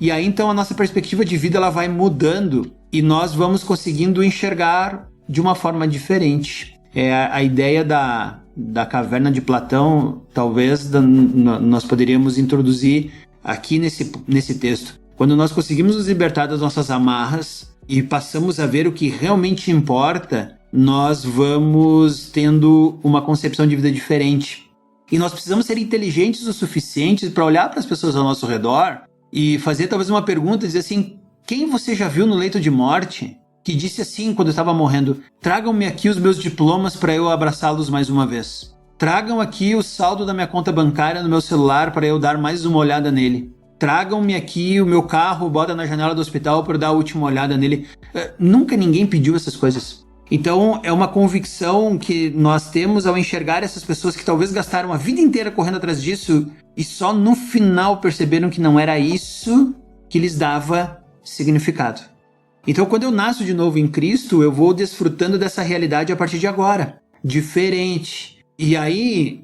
[SPEAKER 5] E aí então a nossa perspectiva de vida ela vai mudando e nós vamos conseguindo enxergar de uma forma diferente. A ideia da caverna de Platão, talvez nós poderíamos introduzir aqui nesse texto. Quando nós conseguimos nos libertar das nossas amarras e passamos a ver o que realmente importa, nós vamos tendo uma concepção de vida diferente. E nós precisamos ser inteligentes o suficiente para olhar para as pessoas ao nosso redor e fazer talvez uma pergunta, dizer assim: quem você já viu no leito de morte que disse assim quando eu estava morrendo: tragam-me aqui os meus diplomas para eu abraçá-los mais uma vez. Tragam aqui o saldo da minha conta bancária no meu celular para eu dar mais uma olhada nele. Tragam-me aqui o meu carro, bota na janela do hospital para eu dar a última olhada nele. Nunca ninguém pediu essas coisas. Então é uma convicção que nós temos ao enxergar essas pessoas que talvez gastaram a vida inteira correndo atrás disso e só no final perceberam que não era isso que lhes dava significado. Então quando eu nasço de novo em Cristo, eu vou desfrutando dessa realidade a partir de agora. Diferente. E aí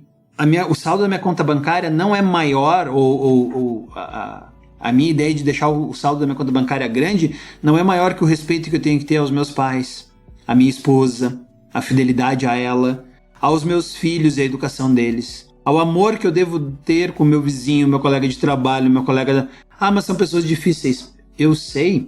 [SPEAKER 5] o saldo da minha conta bancária não é maior, ou a minha ideia de deixar o saldo da minha conta bancária grande não é maior que o respeito que eu tenho que ter aos meus pais, à minha esposa, a fidelidade a ela, aos meus filhos e a educação deles, ao amor que eu devo ter com meu vizinho, meu colega de trabalho, meu colega... mas são pessoas difíceis. Eu sei,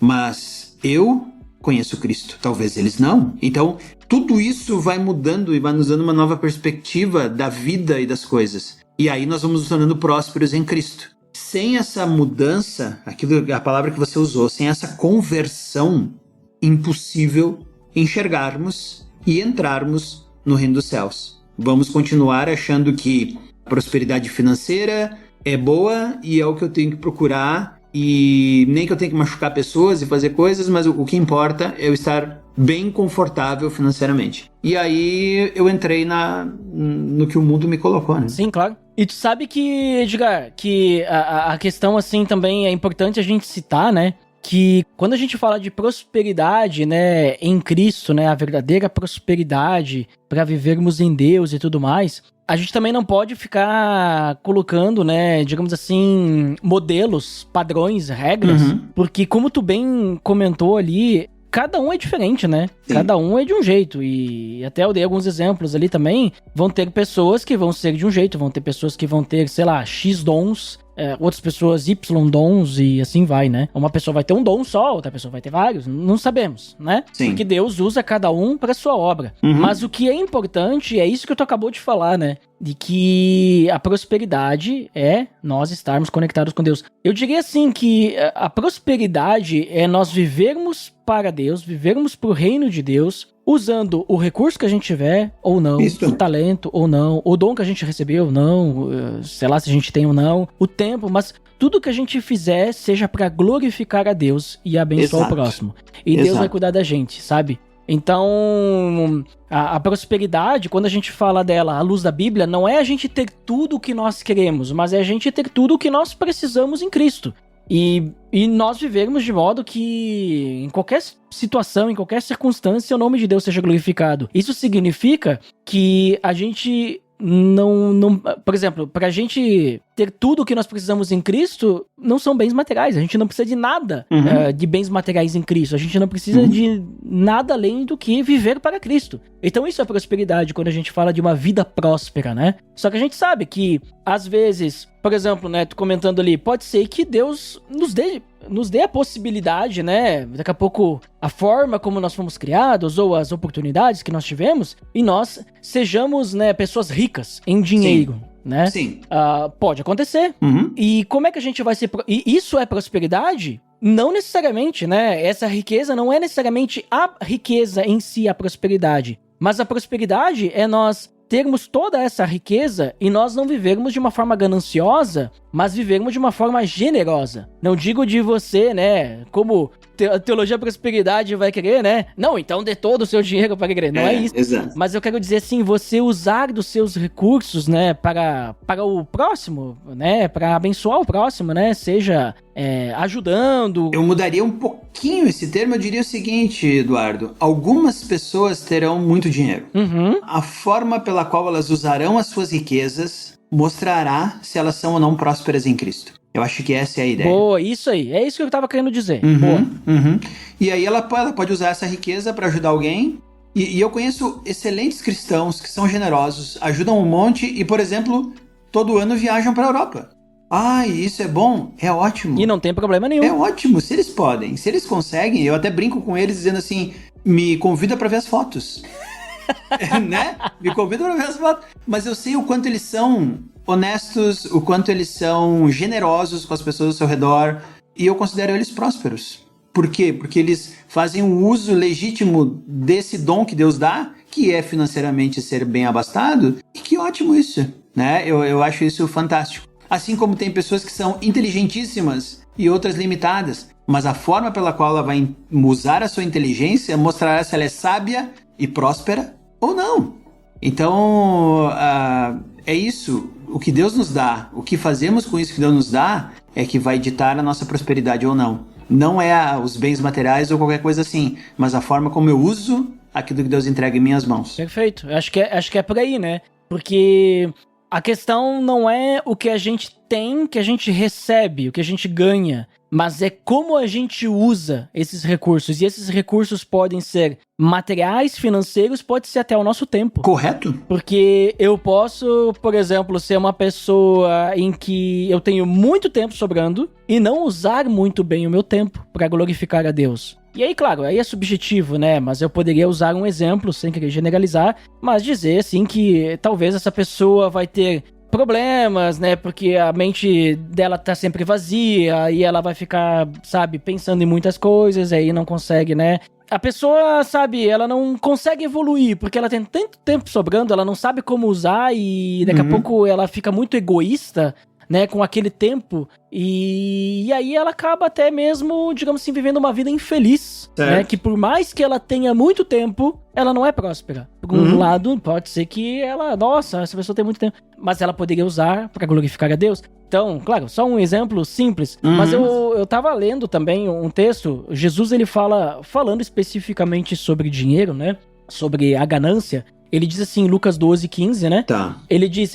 [SPEAKER 5] mas eu conheço Cristo, talvez eles não. Então, tudo isso vai mudando e vai nos dando uma nova perspectiva da vida e das coisas. E aí nós vamos nos tornando prósperos em Cristo. Sem essa mudança, a palavra que você usou, sem essa conversão, impossível enxergarmos e entrarmos no reino dos céus. Vamos continuar achando que a prosperidade financeira é boa e é o que eu tenho que procurar, e nem que eu tenho que machucar pessoas e fazer coisas, mas o que importa é eu estar bem confortável financeiramente. E aí eu entrei no que o mundo me colocou, né?
[SPEAKER 4] Sim, claro. E tu sabe que, Edgar, que a questão assim também é importante a gente citar, né? Que quando a gente fala de prosperidade, né, em Cristo, né, a verdadeira prosperidade para vivermos em Deus e tudo mais, a gente também não pode ficar colocando, né, digamos assim, modelos, padrões, regras, porque como tu bem comentou ali, cada um é diferente, né? Sim. Cada um é de um jeito, e até eu dei alguns exemplos ali também. Vão ter pessoas que vão ser de um jeito, vão ter pessoas que vão ter, sei lá, X dons, outras pessoas Y dons, e assim vai, né? Uma pessoa vai ter um dom só, outra pessoa vai ter vários, não sabemos, né? Sim. Porque Deus usa cada um para sua obra. Mas o que é importante é isso que tu acabou de falar, né? De que a prosperidade é nós estarmos conectados com Deus. Eu diria assim que a prosperidade é nós vivermos para Deus, vivermos pro reino de Deus, usando o recurso que a gente tiver ou não, o talento ou não, o dom que a gente recebeu ou não, sei lá se a gente tem ou não, o tempo, mas tudo que a gente fizer seja para glorificar a Deus e abençoar o próximo. E Deus vai cuidar da gente, sabe? Então, a prosperidade, quando a gente fala dela à luz da Bíblia, não é a gente ter tudo o que nós queremos, mas é a gente ter tudo o que nós precisamos em Cristo. E nós vivermos de modo que, em qualquer situação, em qualquer circunstância, o nome de Deus seja glorificado. Isso significa que a gente não... Por exemplo, pra gente ter tudo o que nós precisamos em Cristo, não são bens materiais. A gente não precisa de nada de bens materiais em Cristo. A gente não precisa de nada além do que viver para Cristo. Então isso é prosperidade, quando a gente fala de uma vida próspera, né? Só que a gente sabe que, às vezes, por exemplo, né, tu comentando ali, pode ser que Deus nos dê a possibilidade, né, daqui a pouco, a forma como nós fomos criados, ou as oportunidades que nós tivemos, e nós sejamos, né, pessoas ricas em dinheiro. Sim. Né?
[SPEAKER 5] Sim.
[SPEAKER 4] Pode acontecer. E como é que a gente vai ser... E isso é prosperidade? Não necessariamente, né? Essa riqueza não é necessariamente a riqueza em si, a prosperidade. Mas a prosperidade é nós termos toda essa riqueza e nós não vivermos de uma forma gananciosa, mas vivermos de uma forma generosa. Não digo de você, né, como a teologia da prosperidade vai querer, né? Não, então dê todo o seu dinheiro para a igreja. Não é isso.
[SPEAKER 5] Exato.
[SPEAKER 4] Mas eu quero dizer assim, você usar dos seus recursos, né, para o próximo, né, para abençoar o próximo, né, seja ajudando.
[SPEAKER 5] Eu mudaria um pouquinho esse termo, eu diria o seguinte, Eduardo. Algumas pessoas terão muito dinheiro. A forma pela qual elas usarão as suas riquezas mostrará se elas são ou não prósperas em Cristo. Eu acho que essa é a ideia.
[SPEAKER 4] Boa, isso aí. É isso que eu tava querendo dizer. Boa.
[SPEAKER 5] E aí ela pode usar essa riqueza para ajudar alguém. E eu conheço excelentes cristãos que são generosos, ajudam um monte e, por exemplo, todo ano viajam para a Europa. Isso é bom? É ótimo.
[SPEAKER 4] E não tem problema nenhum.
[SPEAKER 5] É ótimo, se eles podem. Se eles conseguem, eu até brinco com eles dizendo assim, me convida para ver as fotos. Né? Me convida para ver as fotos. Mas eu sei o quanto eles são honestos, o quanto eles são generosos com as pessoas ao seu redor, e eu considero eles prósperos. Por quê? Porque eles fazem um uso legítimo desse dom que Deus dá, que é financeiramente ser bem abastado, e que ótimo isso, né? Eu acho isso fantástico. Assim como tem pessoas que são inteligentíssimas e outras limitadas, mas a forma pela qual ela vai usar a sua inteligência mostrará se ela é sábia e próspera ou não. Então, é isso. O que Deus nos dá, o que fazemos com isso que Deus nos dá, é que vai ditar a nossa prosperidade ou não. Não é os bens materiais ou qualquer coisa assim, mas a forma como eu uso aquilo que Deus entrega em minhas mãos.
[SPEAKER 4] Perfeito. Acho que é por aí, né? Porque a questão não é o que a gente tem, que a gente recebe, o que a gente ganha, mas é como a gente usa esses recursos. E esses recursos podem ser materiais, financeiros, pode ser até o nosso tempo.
[SPEAKER 5] Correto.
[SPEAKER 4] Porque eu posso, por exemplo, ser uma pessoa em que eu tenho muito tempo sobrando e não usar muito bem o meu tempo para glorificar a Deus. E aí, claro, aí é subjetivo, né? Mas eu poderia usar um exemplo, sem querer generalizar, mas dizer, assim, que talvez essa pessoa vai ter problemas, né, porque a mente dela tá sempre vazia e ela vai ficar, sabe, pensando em muitas coisas, aí não consegue, né. A pessoa, sabe, ela não consegue evoluir, porque ela tem tanto tempo sobrando, ela não sabe como usar e daqui a pouco ela fica muito egoísta, né, com aquele tempo, e aí ela acaba até mesmo, digamos assim, vivendo uma vida infeliz, né, que por mais que ela tenha muito tempo, ela não é próspera. Por um lado, pode ser que ela, nossa, essa pessoa tem muito tempo, mas ela poderia usar para glorificar a Deus. Então, claro, só um exemplo simples, mas eu tava lendo também um texto, Jesus ele falando especificamente sobre dinheiro, né, sobre a ganância. Ele diz assim, Lucas 12:15, né?
[SPEAKER 5] Tá.
[SPEAKER 4] Ele diz,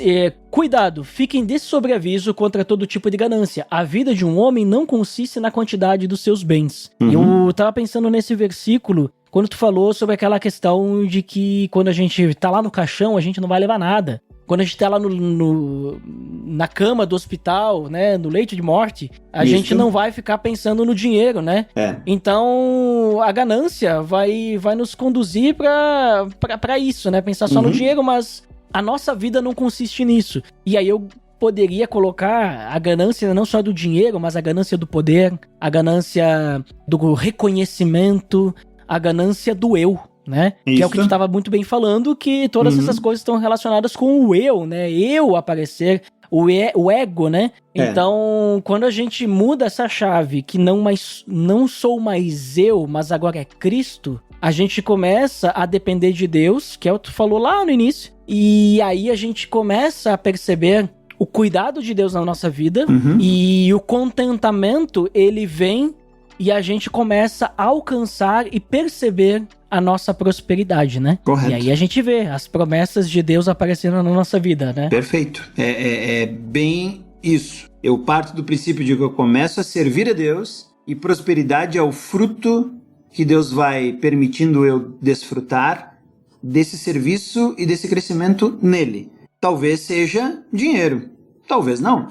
[SPEAKER 4] cuidado, fiquem de sobreaviso contra todo tipo de ganância. A vida de um homem não consiste na quantidade dos seus bens. Eu tava pensando nesse versículo, quando tu falou sobre aquela questão de que quando a gente tá lá no caixão, a gente não vai levar nada. Quando a gente tá lá na cama do hospital, né, no leito de morte, a gente não vai ficar pensando no dinheiro, né? Então, a ganância vai nos conduzir pra isso, né? Pensar só no dinheiro, mas a nossa vida não consiste nisso. E aí eu poderia colocar a ganância não só do dinheiro, mas a ganância do poder, a ganância do reconhecimento, a ganância do eu. Né? Que é o que tu estava muito bem falando, que todas essas coisas estão relacionadas com o eu, né? Eu aparecer, o ego, né? Então, quando a gente muda essa chave, que não sou mais eu, mas agora é Cristo, a gente começa a depender de Deus, que é o que tu falou lá no início, e aí a gente começa a perceber o cuidado de Deus na nossa vida, e o contentamento, ele vem e a gente começa a alcançar e perceber a nossa prosperidade, né?
[SPEAKER 5] Correto.
[SPEAKER 4] E aí a gente vê as promessas de Deus aparecendo na nossa vida, né?
[SPEAKER 5] Perfeito. É bem isso. Eu parto do princípio de que eu começo a servir a Deus e prosperidade é o fruto que Deus vai permitindo eu desfrutar desse serviço e desse crescimento nele. Talvez seja dinheiro, talvez não,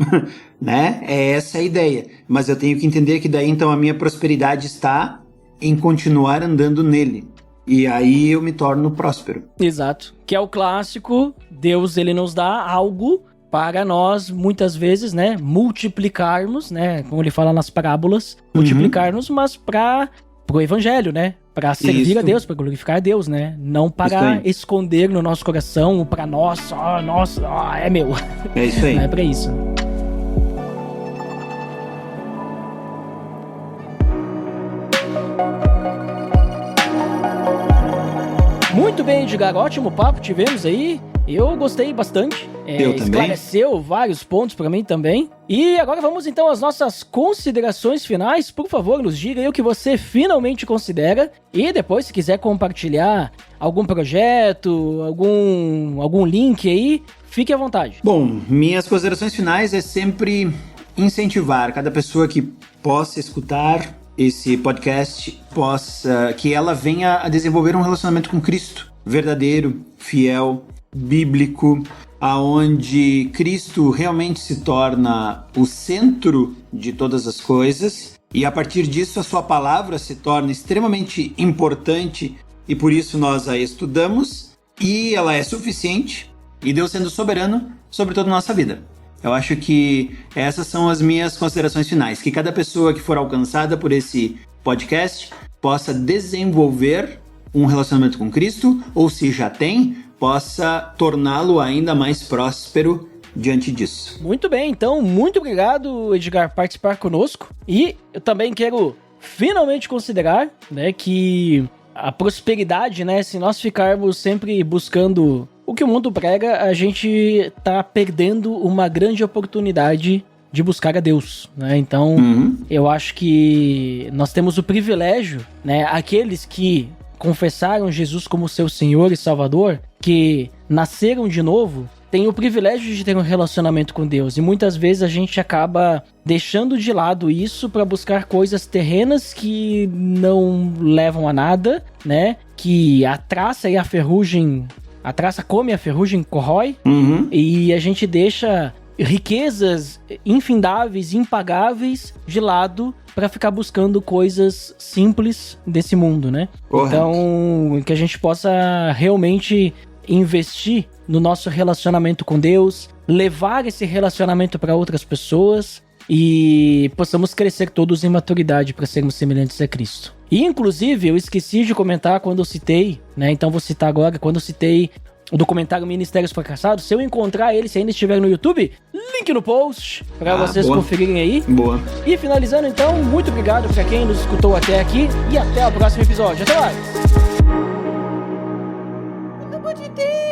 [SPEAKER 5] né? É essa a ideia. Mas eu tenho que entender que daí então a minha prosperidade está em continuar andando nele. E aí eu me torno próspero.
[SPEAKER 4] Exato. Que é o clássico, Deus ele nos dá algo para nós, muitas vezes, né, multiplicarmos, né, como ele fala nas parábolas, multiplicarmos, mas para o evangelho, né, para servir a Deus, para glorificar a Deus, né, não para esconder no nosso coração, para nós, é meu.
[SPEAKER 5] É isso aí.
[SPEAKER 4] Não é para isso. Muito bem, Edgar, ótimo papo tivemos aí. Eu gostei bastante.
[SPEAKER 5] Eu também.
[SPEAKER 4] Esclareceu vários pontos pra mim também. E agora vamos então às nossas considerações finais. Por favor, nos diga aí o que você finalmente considera. E depois, se quiser compartilhar algum projeto, algum link aí, fique à vontade.
[SPEAKER 5] Bom, minhas considerações finais é sempre incentivar cada pessoa que possa escutar esse podcast, que ela venha a desenvolver um relacionamento com Cristo verdadeiro, fiel, bíblico, aonde Cristo realmente se torna o centro de todas as coisas e a partir disso a sua palavra se torna extremamente importante e por isso nós a estudamos e ela é suficiente e Deus sendo soberano sobre toda a nossa vida. Eu acho que essas são as minhas considerações finais, que cada pessoa que for alcançada por esse podcast possa desenvolver um relacionamento com Cristo ou se já tem, possa torná-lo ainda mais próspero diante disso.
[SPEAKER 4] Muito bem, então, muito obrigado, Edgar, por participar conosco. E eu também quero finalmente considerar, né, que a prosperidade, né, se nós ficarmos sempre buscando o que o mundo prega, a gente tá perdendo uma grande oportunidade de buscar a Deus, né? Então, eu acho que nós temos o privilégio, né, aqueles que confessaram Jesus como seu Senhor e Salvador, que nasceram de novo, têm o privilégio de ter um relacionamento com Deus. E muitas vezes a gente acaba deixando de lado isso para buscar coisas terrenas que não levam a nada, né? Que a traça e a ferrugem... A traça come, a ferrugem corrói. E a gente deixa riquezas infindáveis, impagáveis de lado para ficar buscando coisas simples desse mundo, né?
[SPEAKER 5] Correto.
[SPEAKER 4] Então, que a gente possa realmente investir no nosso relacionamento com Deus, levar esse relacionamento para outras pessoas e possamos crescer todos em maturidade para sermos semelhantes a Cristo. E, inclusive, eu esqueci de comentar quando eu citei, né? Então vou citar agora, quando eu citei o documentário Ministérios Fracassados, se eu encontrar ele, se ainda estiver no YouTube, link no post para vocês conferirem aí.
[SPEAKER 5] Boa.
[SPEAKER 4] E finalizando então, muito obrigado para quem nos escutou até aqui e até o próximo episódio. Até mais!
[SPEAKER 2] Pelo amor de Deus!